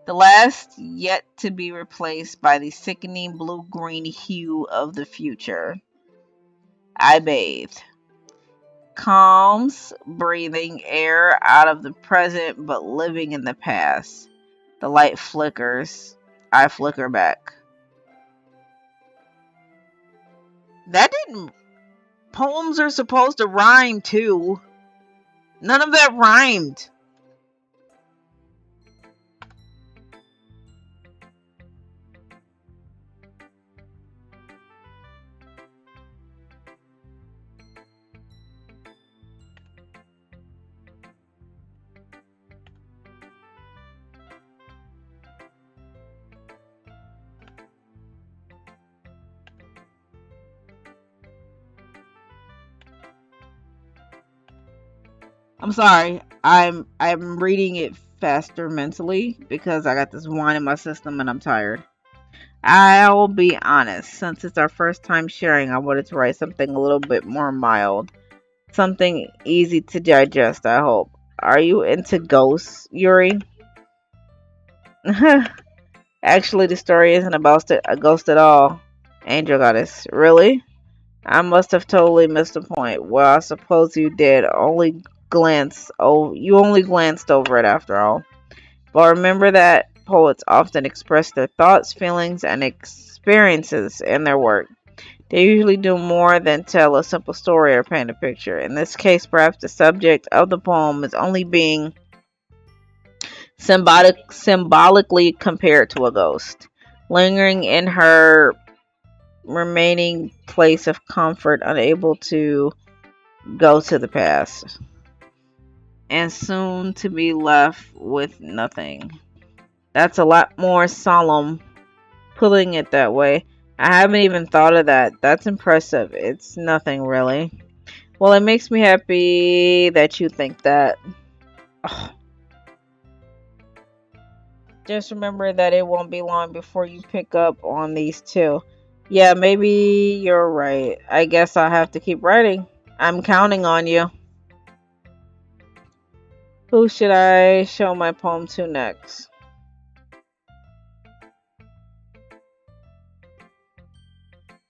The last yet to be replaced by the sickening blue green hue of the future. I bathe. Calms, breathing air out of the present but living in the past. The light flickers. I flicker back. That didn't. Poems are supposed to rhyme too. None of that rhymed. I'm sorry. I'm reading it faster mentally because I got this wine in my system and I'm tired. I'll be honest, since it's our first time sharing, I wanted to write something a little bit more mild. Something easy to digest, I hope. Are you into ghosts, Yuri? Actually, the story isn't about a ghost at all. Angel goddess. Really? I must have totally missed the point. Well, I suppose you did. You only glanced over it after all. But remember that poets often express their thoughts, feelings, and experiences in their work. They usually do more than tell a simple story or paint a picture. In this case, perhaps the subject of the poem is only being symbolically compared to a ghost, lingering in her remaining place of comfort, unable to go to the past, and soon to be left with nothing. That's a lot more solemn putting it that way. I haven't even thought of that. That's impressive. It's nothing really. Well, it makes me happy that you think that. Ugh. Just remember that it won't be long before you pick up on these two. Yeah, maybe you're right. I guess I'll have to keep writing. I'm counting on you. Who should I show my poem to next?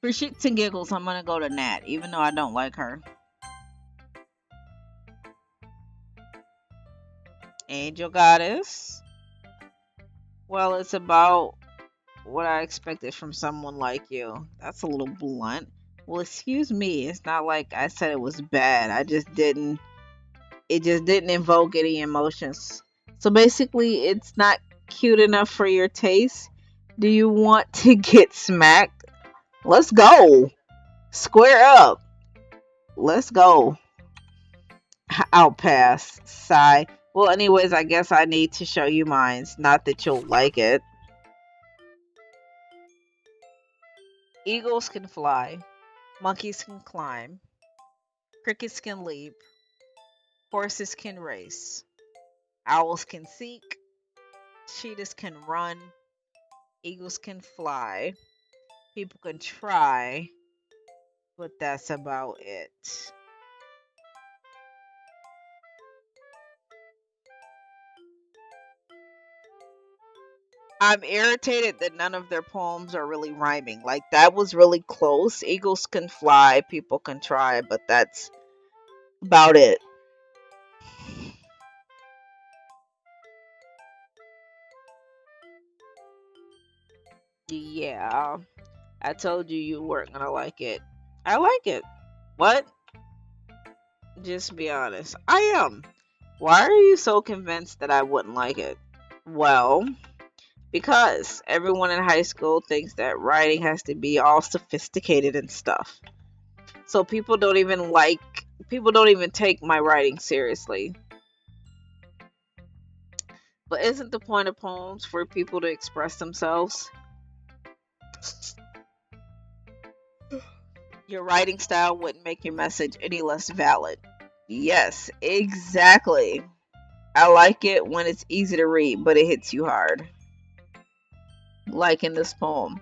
For shits and giggles, I'm gonna go to Nat, even though I don't like her. Angel Goddess. Well, it's about what I expected from someone like you. That's a little blunt. Well, excuse me. It's not like I said it was bad. It just didn't invoke any emotions. So basically, it's not cute enough for your taste. Do you want to get smacked? Let's go. Square up. Let's go. I'll pass. Sigh. Well, anyways, I guess I need to show you mine. Not that you'll like it. Eagles can fly. Monkeys can climb. Crickets can leap. Horses can race. Owls can seek. Cheetahs can run. Eagles can fly. People can try, but that's about it. I'm irritated that none of their poems are really rhyming. Like, that was really close. Eagles can fly, people can try, but that's about it. Yeah, I told you you weren't gonna like it. I like it. What? Just be honest. I am. Why are you so convinced that I wouldn't like it? Well, because everyone in high school thinks that writing has to be all sophisticated and stuff. So people don't even take my writing seriously. But isn't the point of poems for people to express themselves? Your writing style wouldn't make your message any less valid. Yes, exactly. I like it when it's easy to read, but it hits you hard. Like in this poem.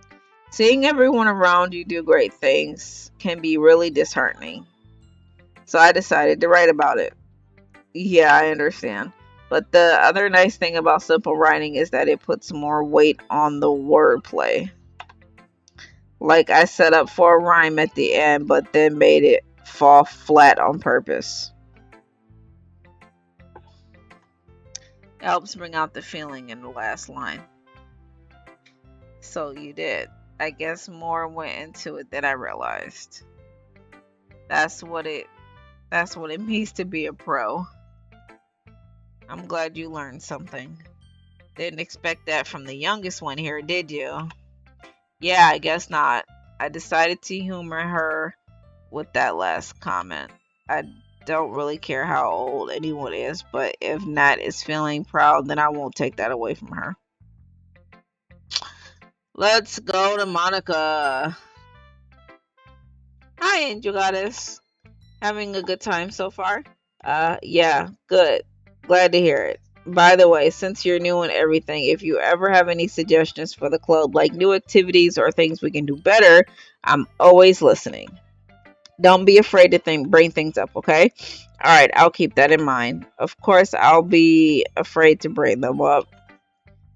Seeing everyone around you do great things can be really disheartening. So I decided to write about it. Yeah, I understand. But the other nice thing about simple writing is that it puts more weight on the wordplay. Like, I set up for a rhyme at the end, but then made it fall flat on purpose. It helps bring out the feeling in the last line. So you did. I guess more went into it than I realized. That's what it that's what it means to be a pro. I'm glad you learned something. Didn't expect that from the youngest one here, did you? Yeah, I guess not. I decided to humor her with that last comment. I don't really care how old anyone is, but if Nat is feeling proud, then I won't take that away from her. Let's go to Monica. Hi, Angel Goddess. Having a good time so far? Yeah, good. Glad to hear it. By the way, since you're new and everything, if you ever have any suggestions for the club, like new activities or things we can do better, I'm always listening. Don't be afraid to bring things up, okay? All right, I'll keep that in mind. Of course, I'll be afraid to bring them up.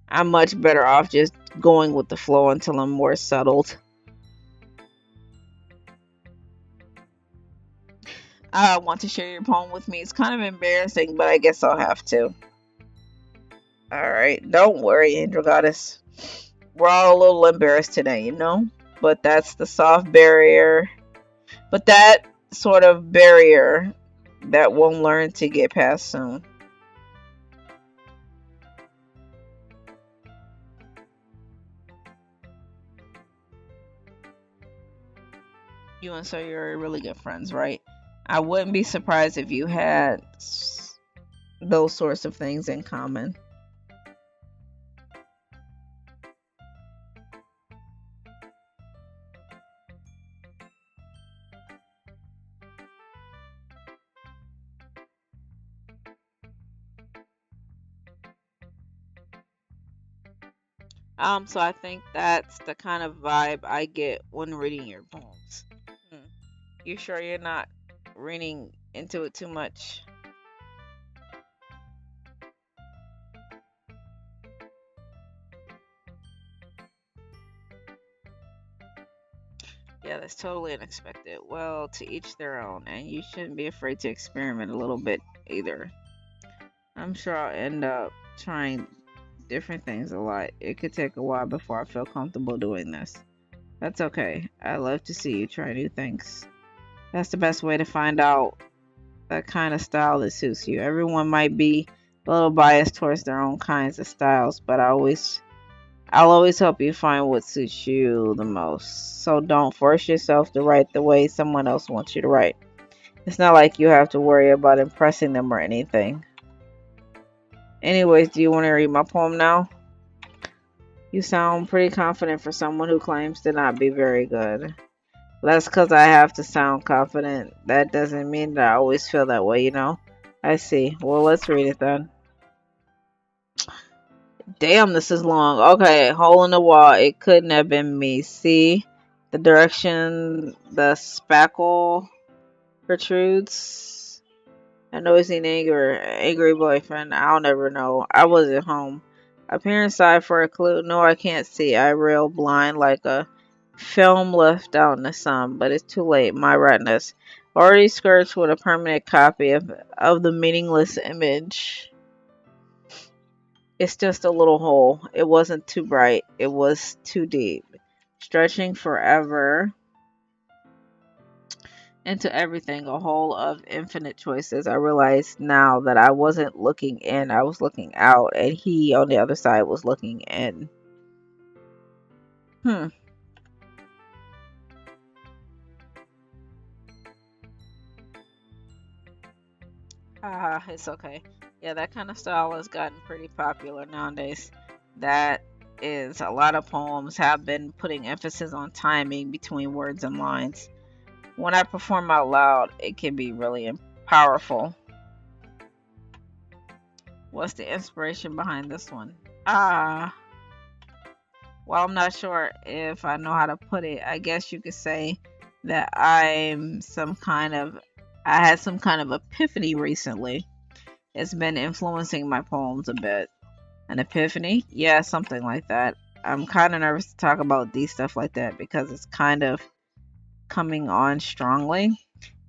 I'm much better off just going with the flow until I'm more settled. I want to share your poem with me. It's kind of embarrassing, but I guess I'll have to. All right, don't worry, Angel Goddess. We're all a little embarrassed today, you know? But that's the soft barrier. But that sort of barrier that we'll learn to get past soon. You and Sawyer are really good friends, right? I wouldn't be surprised if you had those sorts of things in common. So I think that's the kind of vibe I get when reading your poems. Hmm. You sure you're not reading into it too much? Yeah, that's totally unexpected. Well, to each their own, and you shouldn't be afraid to experiment a little bit either. I'm sure I'll end up trying different things a lot. It could take a while before I feel comfortable doing this. That's okay. I love to see you try new things. That's the best way to find out that kind of style that suits you. Everyone might be a little biased towards their own kinds of styles, but I'll always help you find what suits you the most. So don't force yourself to write the way someone else wants you to write. It's not like you have to worry about impressing them or anything. Anyways, do you want to read my poem now? You sound pretty confident for someone who claims to not be very good. That's because I have to sound confident. That doesn't mean that I always feel that way, you know? I see. Well, let's read it then. Damn, this is long. Okay, hole in the wall. It couldn't have been me. See the direction the spackle protrudes? A noisy angry boyfriend. I'll never know. I wasn't home. I peer inside for a clue. No, I can't see. I rail blind like a film left out in the sun, but it's too late. My retinas already scorched with a permanent copy of the meaningless image. It's just a little hole. It wasn't too bright. It was too deep. Stretching forever into everything, a hole of infinite choices. I realized now that I wasn't looking in, I was looking out, and he on the other side was looking in. Hmm. Haha, it's okay. Yeah, that kind of style has gotten pretty popular nowadays. That is, a lot of poems have been putting emphasis on timing between words and lines. When I perform out loud, it can be really powerful. What's the inspiration behind this one? Ah, well, I'm not sure if I know how to put it. I guess you could say that I had some kind of epiphany recently. It's been influencing my poems a bit. An epiphany? Yeah, something like that. I'm kind of nervous to talk about these stuff like that because it's kind of coming on strongly.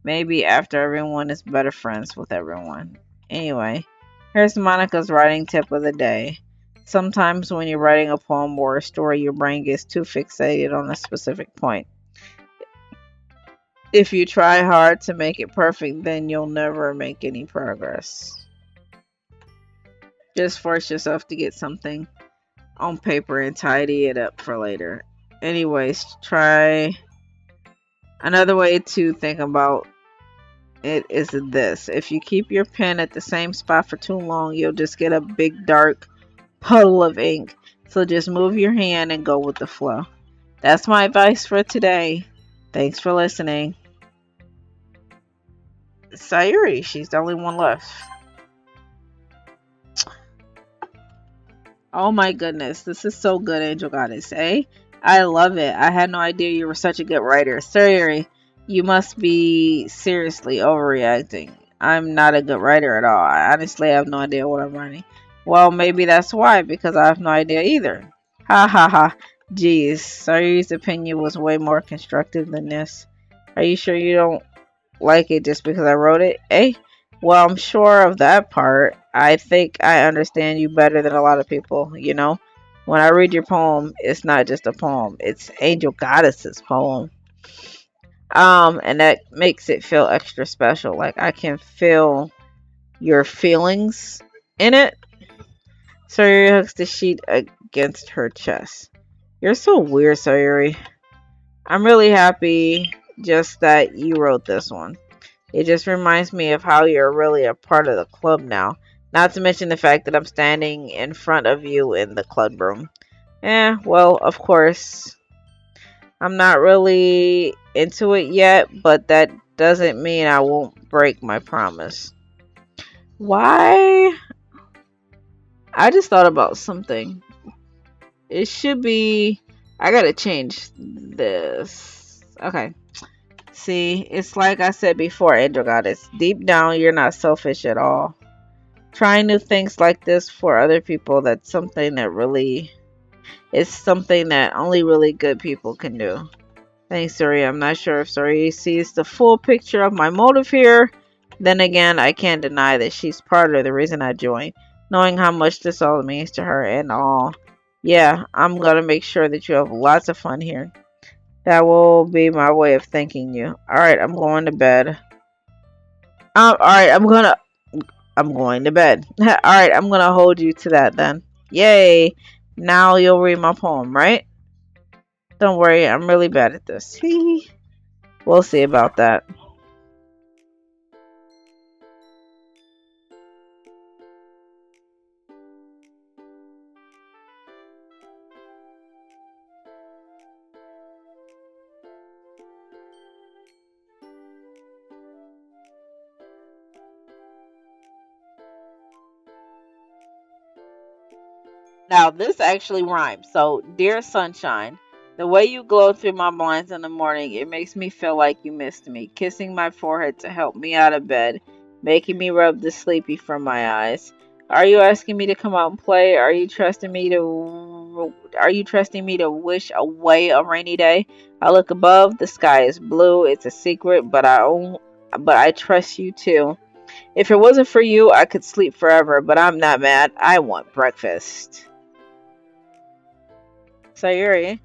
Maybe after everyone is better friends with everyone. Anyway, here's Monica's writing tip of the day. Sometimes when you're writing a poem or a story, your brain gets too fixated on a specific point. If you try hard to make it perfect, then you'll never make any progress. Just force yourself to get something on paper and tidy it up for later. Anyways, try another way to think about it is this. If you keep your pen at the same spot for too long, you'll just get a big dark puddle of ink. So just move your hand and go with the flow. That's my advice for today. Thanks for listening. Sayuri, she's the only one left. Oh my goodness, this is so good, Angel Goddess, eh? I love it. I had no idea you were such a good writer. Sayuri, you must be seriously overreacting. I'm not a good writer at all. I honestly have no idea what I'm writing. Well, maybe that's why, because I have no idea either. Ha ha ha. Geez, Sayuri's opinion was way more constructive than this. Are you sure you don't like it just because I wrote it? Eh? Well, I'm sure of that part. I think I understand you better than a lot of people, you know? When I read your poem, it's not just a poem, it's Angel Goddess's poem. And that makes it feel extra special. Like I can feel your feelings in it. Sayuri hooks the sheet against her chest. You're so weird, Sayuri. I'm really happy just that you wrote this one. It just reminds me of how you're really a part of the club now. Not to mention the fact that I'm standing in front of you in the club room. Well, of course, I'm not really into it yet, but that doesn't mean I won't break my promise. Why? I just thought about something. It should be. I gotta change this. Okay. See, it's like I said before, Angel Goddess. Deep down, you're not selfish at all. Trying new things like this for other people, that's something that really is something that only really good people can do. Thanks, Suri. I'm not sure if Suri sees the full picture of my motive here. Then again, I can't deny that she's part of the reason I joined, knowing how much this all means to her and all. Yeah, I'm gonna make sure that you have lots of fun here. That will be my way of thanking you. Alright, I'm going to bed. Alright, I'm going to bed. Alright, I'm gonna hold you to that then. Yay! Now you'll read my poem, right? Don't worry, I'm really bad at this. We'll see about that. Now, this actually rhymes. So, dear sunshine, the way you glow through my blinds in the morning, it makes me feel like you missed me. Kissing my forehead to help me out of bed, making me rub the sleepy from my eyes. Are you asking me to come out and play? Are you trusting me to wish away a rainy day? I look above, the sky is blue. It's a secret, but I trust you too. If it wasn't for you, I could sleep forever, but I'm not mad. I want breakfast. Sayuri,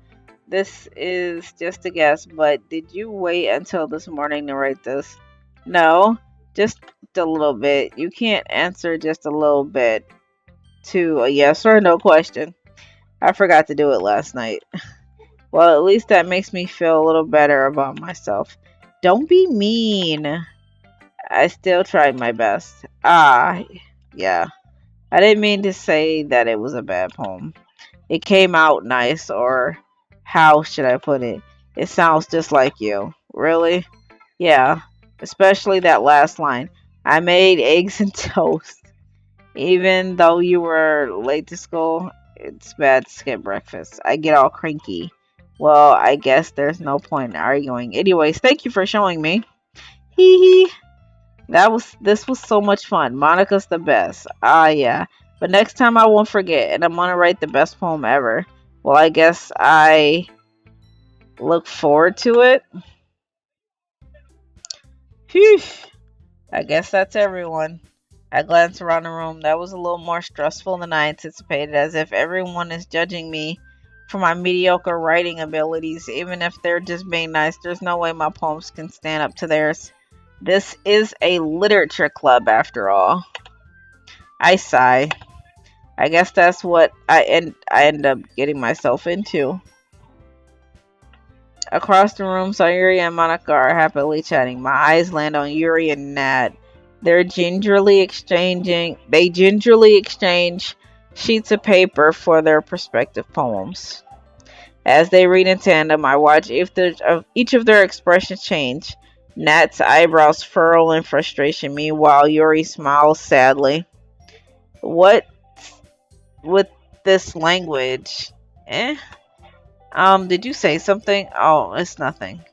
this is just a guess, but did you wait until this morning to write this? No, just a little bit. You can't answer just a little bit to a yes or no question. I forgot to do it last night. Well, at least that makes me feel a little better about myself. Don't be mean. I still tried my best. Yeah. I didn't mean to say that it was a bad poem. It came out nice, or how should I put it? It sounds just like you. Really? Yeah, especially that last line. I made eggs and toast. Even though you were late to school, it's bad to skip breakfast. I get all cranky. Well, I guess there's no point in arguing. Anyways, thank you for showing me. Hee hee. This was so much fun. Monica's the best. Ah yeah. But next time I won't forget, and I'm gonna write the best poem ever. Well, I guess I look forward to it. Phew. I guess that's everyone. I glanced around the room. That was a little more stressful than I anticipated, as if everyone is judging me for my mediocre writing abilities. Even if they're just being nice, there's no way my poems can stand up to theirs. This is a literature club after all. I sigh. I guess that's what I end up getting myself into. Across the room, Sayuri and Monica are happily chatting. My eyes land on Yuri and Nat. They gingerly exchange sheets of paper for their respective poems. As they read in tandem, I watch each of their expressions change. Nat's eyebrows furrow in frustration. Meanwhile, Yuri smiles sadly. What with this language? Eh? Did you say something? Oh, it's nothing.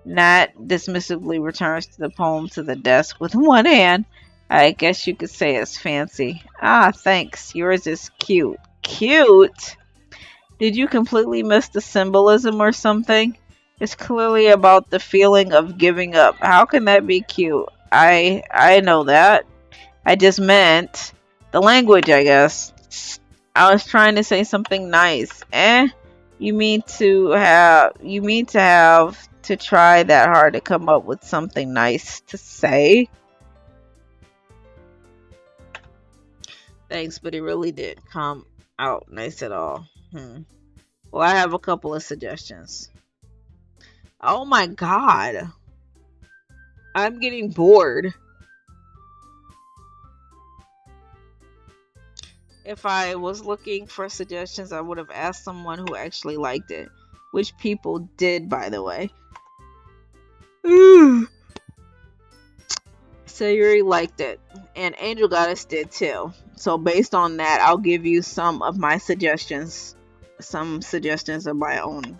Nat dismissively returns to the poem to the desk with one hand. I guess you could say it's fancy. Ah, thanks. Yours is cute. Cute? Did you completely miss the symbolism or something? It's clearly about the feeling of giving up. How can that be cute? I know that. I just meant the language, I guess. I was trying to say something nice. Eh? You mean to have to try that hard to come up with something nice to say? Thanks, but it really didn't come out nice at all. Well, I have a couple of suggestions. Oh my god. I'm getting bored. If I was looking for suggestions, I would have asked someone who actually liked it. Which people did, by the way. Sayuri liked it, and Angel Goddess did too. So based on that, I'll give you some of my suggestions. Some suggestions of my own.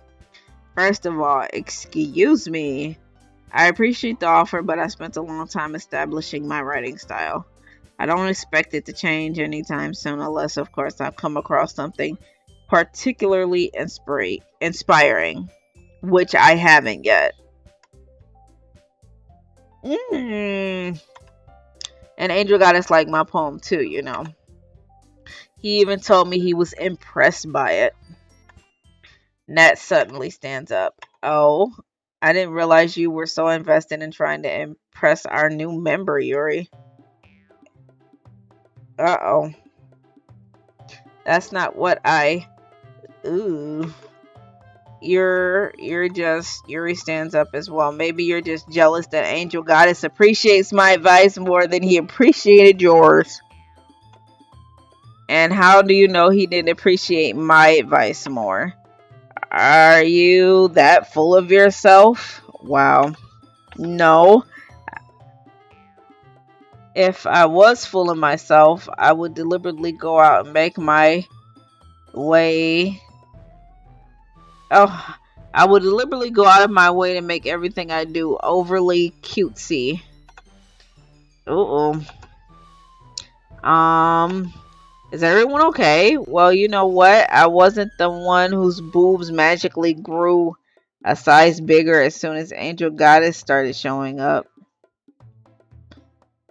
First of all, excuse me. I appreciate the offer, but I spent a long time establishing my writing style. I don't expect it to change anytime soon, unless, of course, I've come across something particularly inspiring, which I haven't yet. And Angel Goddess liked my poem too, you know. He even told me he was impressed by it. Nat suddenly stands up. Oh, I didn't realize you were so invested in trying to impress our new member, Yuri. Uh-oh. That's not what I... Ooh. You're just... Yuri stands up as well. Maybe you're just jealous that Angel Goddess appreciates my advice more than he appreciated yours. And how do you know he didn't appreciate my advice more? Are you that full of yourself? Wow. No. If I was full of myself, I would deliberately go out and make my way. Oh, I would deliberately go out of my way to make everything I do overly cutesy. Uh-oh. Um, is everyone okay? Well, you know what? I wasn't the one whose boobs magically grew a size bigger as soon as Angel Goddess started showing up.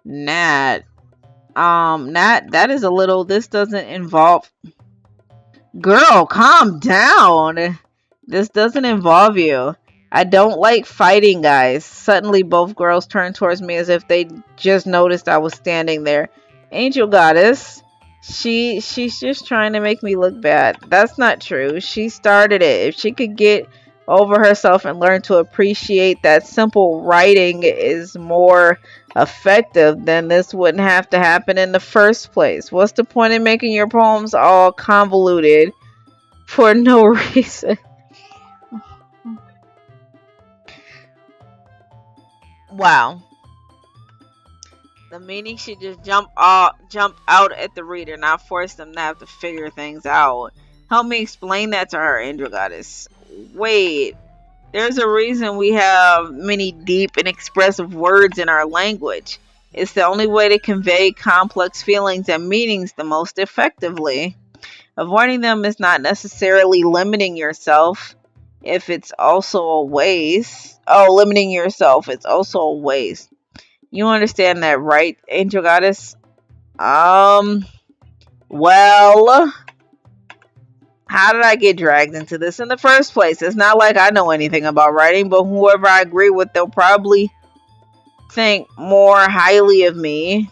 Nat. Nat, that is a little, this doesn't involve. Girl, calm down. This doesn't involve you. I don't like fighting guys. Suddenly, both girls turned towards me as if they just noticed I was standing there. Angel Goddess. She's just trying to make me look bad. That's not true. She started it. If she could get over herself and learn to appreciate that simple writing is more effective, then this wouldn't have to happen in the first place. What's the point in making your poems all convoluted for no reason? Wow. The meaning should just jump out at the reader, not force them to have to figure things out. Help me explain that to her, Angel Goddess. Wait, there's a reason we have many deep and expressive words in our language. It's the only way to convey complex feelings and meanings the most effectively. Avoiding them is not necessarily limiting yourself. If it's also a waste. Oh, limiting yourself, it's also a waste. You understand that, right, Angel Goddess? Um, well, how did I get dragged into this in the first place? It's not like I know anything about writing, but whoever I agree with, they'll probably think more highly of me.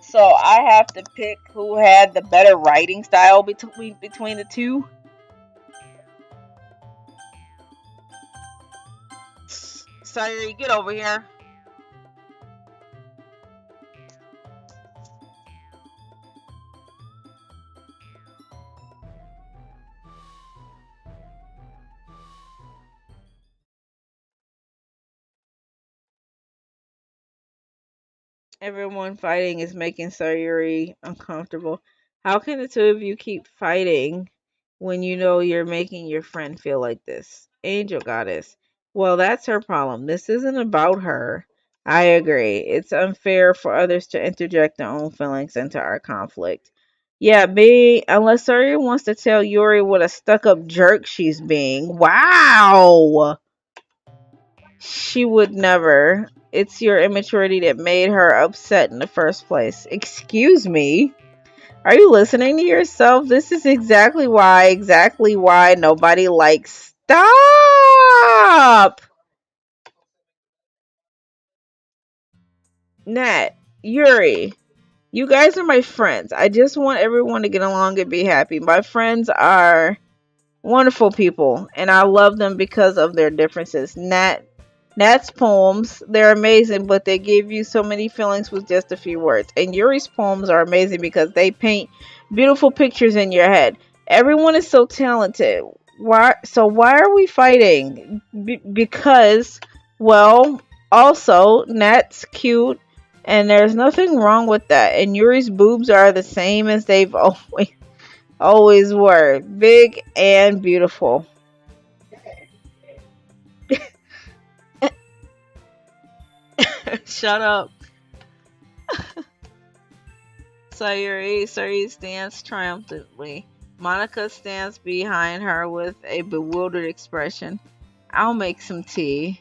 So I have to pick who had the better writing style between the two. Sorry, get over here. Everyone fighting is making Sayuri uncomfortable. How can the two of you keep fighting when you know you're making your friend feel like this? Angel Goddess. Well, that's her problem. This isn't about her. I agree. It's unfair for others to interject their own feelings into our conflict. Yeah, unless Sayuri wants to tell Yuri what a stuck up jerk she's being. Wow! She would never. It's your immaturity that made her upset in the first place. Excuse me? Are you listening to yourself? This is exactly why nobody likes. Stop! Nat, Yuri, you guys are my friends. I just want everyone to get along and be happy. My friends are wonderful people, and I love them because of their differences. Nat's poems, they're amazing, but they give you so many feelings with just a few words. And Yuri's poems are amazing because they paint beautiful pictures in your head. Everyone is so talented. Why are we fighting? Because, well, also Nat's cute, and there's nothing wrong with that. And Yuri's boobs are the same as they've always were, big and beautiful. Shut up. Sayuri stands triumphantly. Monica stands behind her with a bewildered expression. I'll make some tea.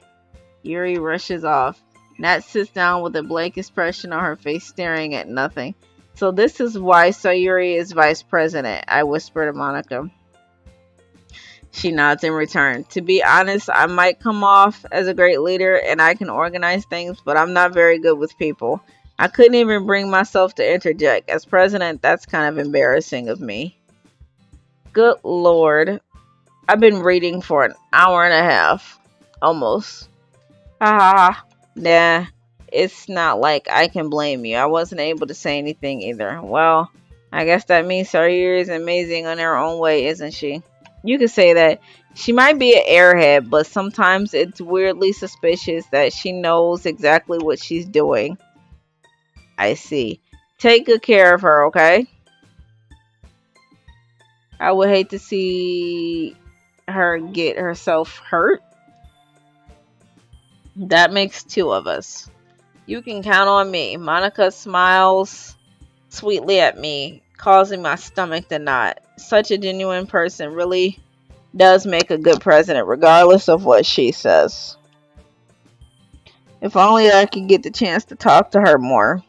Yuri rushes off. Nat sits down with a blank expression on her face, staring at nothing. So this is why Sayuri is vice president, I whisper to Monica. She nods in return. To be honest, I might come off as a great leader and I can organize things, but I'm not very good with people. I couldn't even bring myself to interject. As president, that's kind of embarrassing of me. Good lord. I've been reading for an hour and a half. Almost. Ha ha ha. Nah, it's not like I can blame you. I wasn't able to say anything either. Well, I guess that means Sayuri is amazing in her own way, isn't she? You could say that. She might be an airhead, but sometimes it's weirdly suspicious that she knows exactly what she's doing. I see. Take good care of her, okay? I would hate to see her get herself hurt. That makes two of us. You can count on me. Monica smiles sweetly at me, causing my stomach to knot. Such a genuine person really does make a good president, regardless of what she says. If only I could get the chance to talk to her more.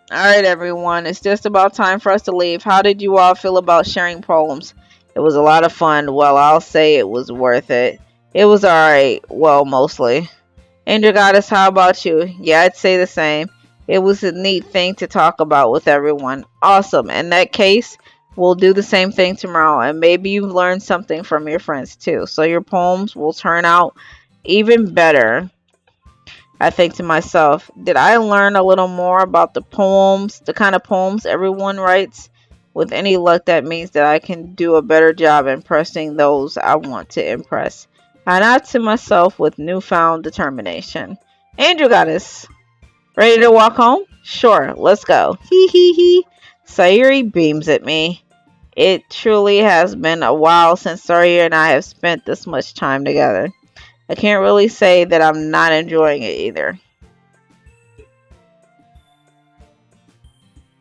Alright, everyone, it's just about time for us to leave. How did you all feel about sharing poems? It was a lot of fun. Well, I'll say it was worth it. It was alright. Well, mostly. Angel Goddess, how about you? Yeah, I'd say the same. It was a neat thing to talk about with everyone. Awesome. In that case, we'll do the same thing tomorrow, and maybe you've learned something from your friends too. So your poems will turn out even better. I think to myself, did I learn a little more about the poems, the kind of poems everyone writes? With any luck, that means that I can do a better job impressing those I want to impress. I nod to myself with newfound determination. Angel Goddess, ready to walk home? Sure, let's go. Hee hee hee. Sayuri beams at me. It truly has been a while since Sayuri and I have spent this much time together. I can't really say that I'm not enjoying it either.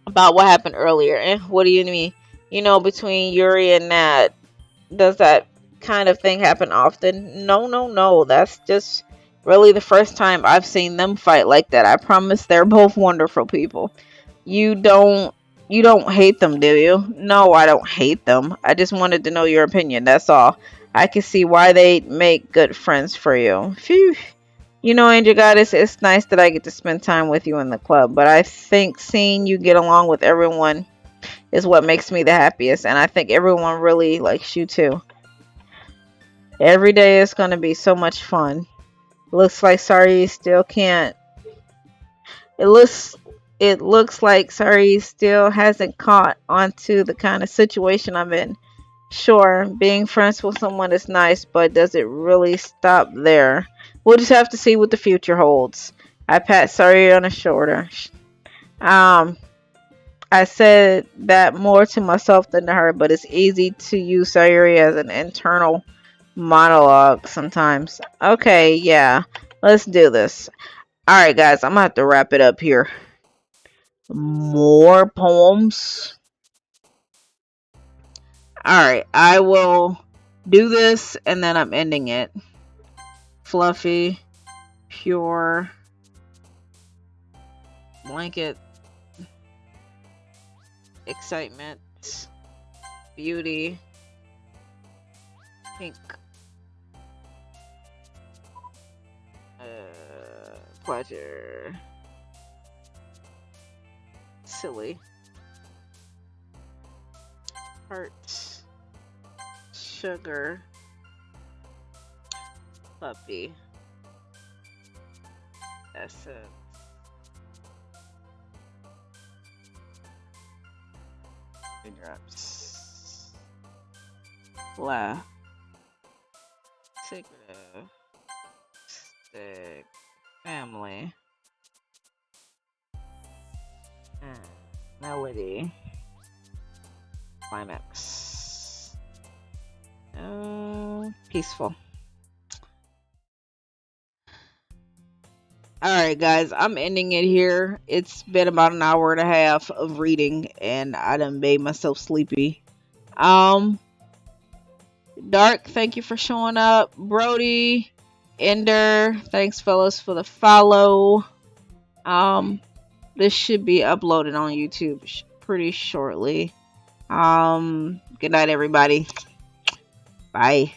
About what happened earlier. What do you mean? You know, between Yuri and Nat, does that kind of thing happen often? No, no, no. That's just really the first time I've seen them fight like that. I promise they're both wonderful people. You don't you don't hate them, do you? No, I don't hate them. I just wanted to know your opinion. That's all. I can see why they make good friends for you. Phew. You know, Angel Goddess, it's nice that I get to spend time with you in the club, but I think seeing you get along with everyone is what makes me the happiest, and I think everyone really likes you too. Every day is going to be so much fun. Looks like Sorry still can't. It looks it looks like Sorry still hasn't caught onto the kind of situation I'm in. Sure, being friends with someone is nice, but does it really stop there? We'll just have to see what the future holds. I pat Sorry on the shoulder. Um, I said that more to myself than to her, but it's easy to use Sayuri as an internal monologue sometimes. Okay, yeah, let's do this. Alright, guys, I'm gonna have to wrap it up here. More poems. Alright, I will do this and then I'm ending it. Fluffy, pure, blanket, excitement, beauty, pink, pleasure, silly, heart, sugar, puppy, essence, drops, laugh, secretive, stick, family, melody, climax, peaceful. Alright, guys, I'm ending it here. It's been about an hour and a half of reading, and I done made myself sleepy. Um, Dark, thank you for showing up. Brody, Ender, thanks, fellas, for the follow. Um, this should be uploaded on YouTube pretty shortly. Good night, everybody. Bye.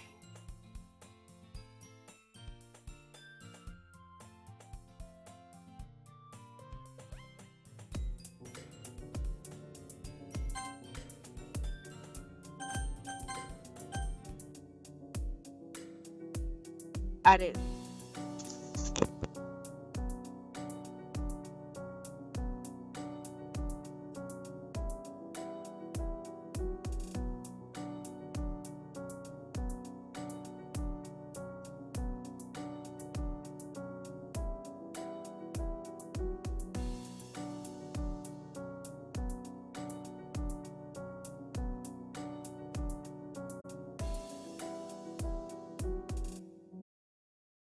I didn't.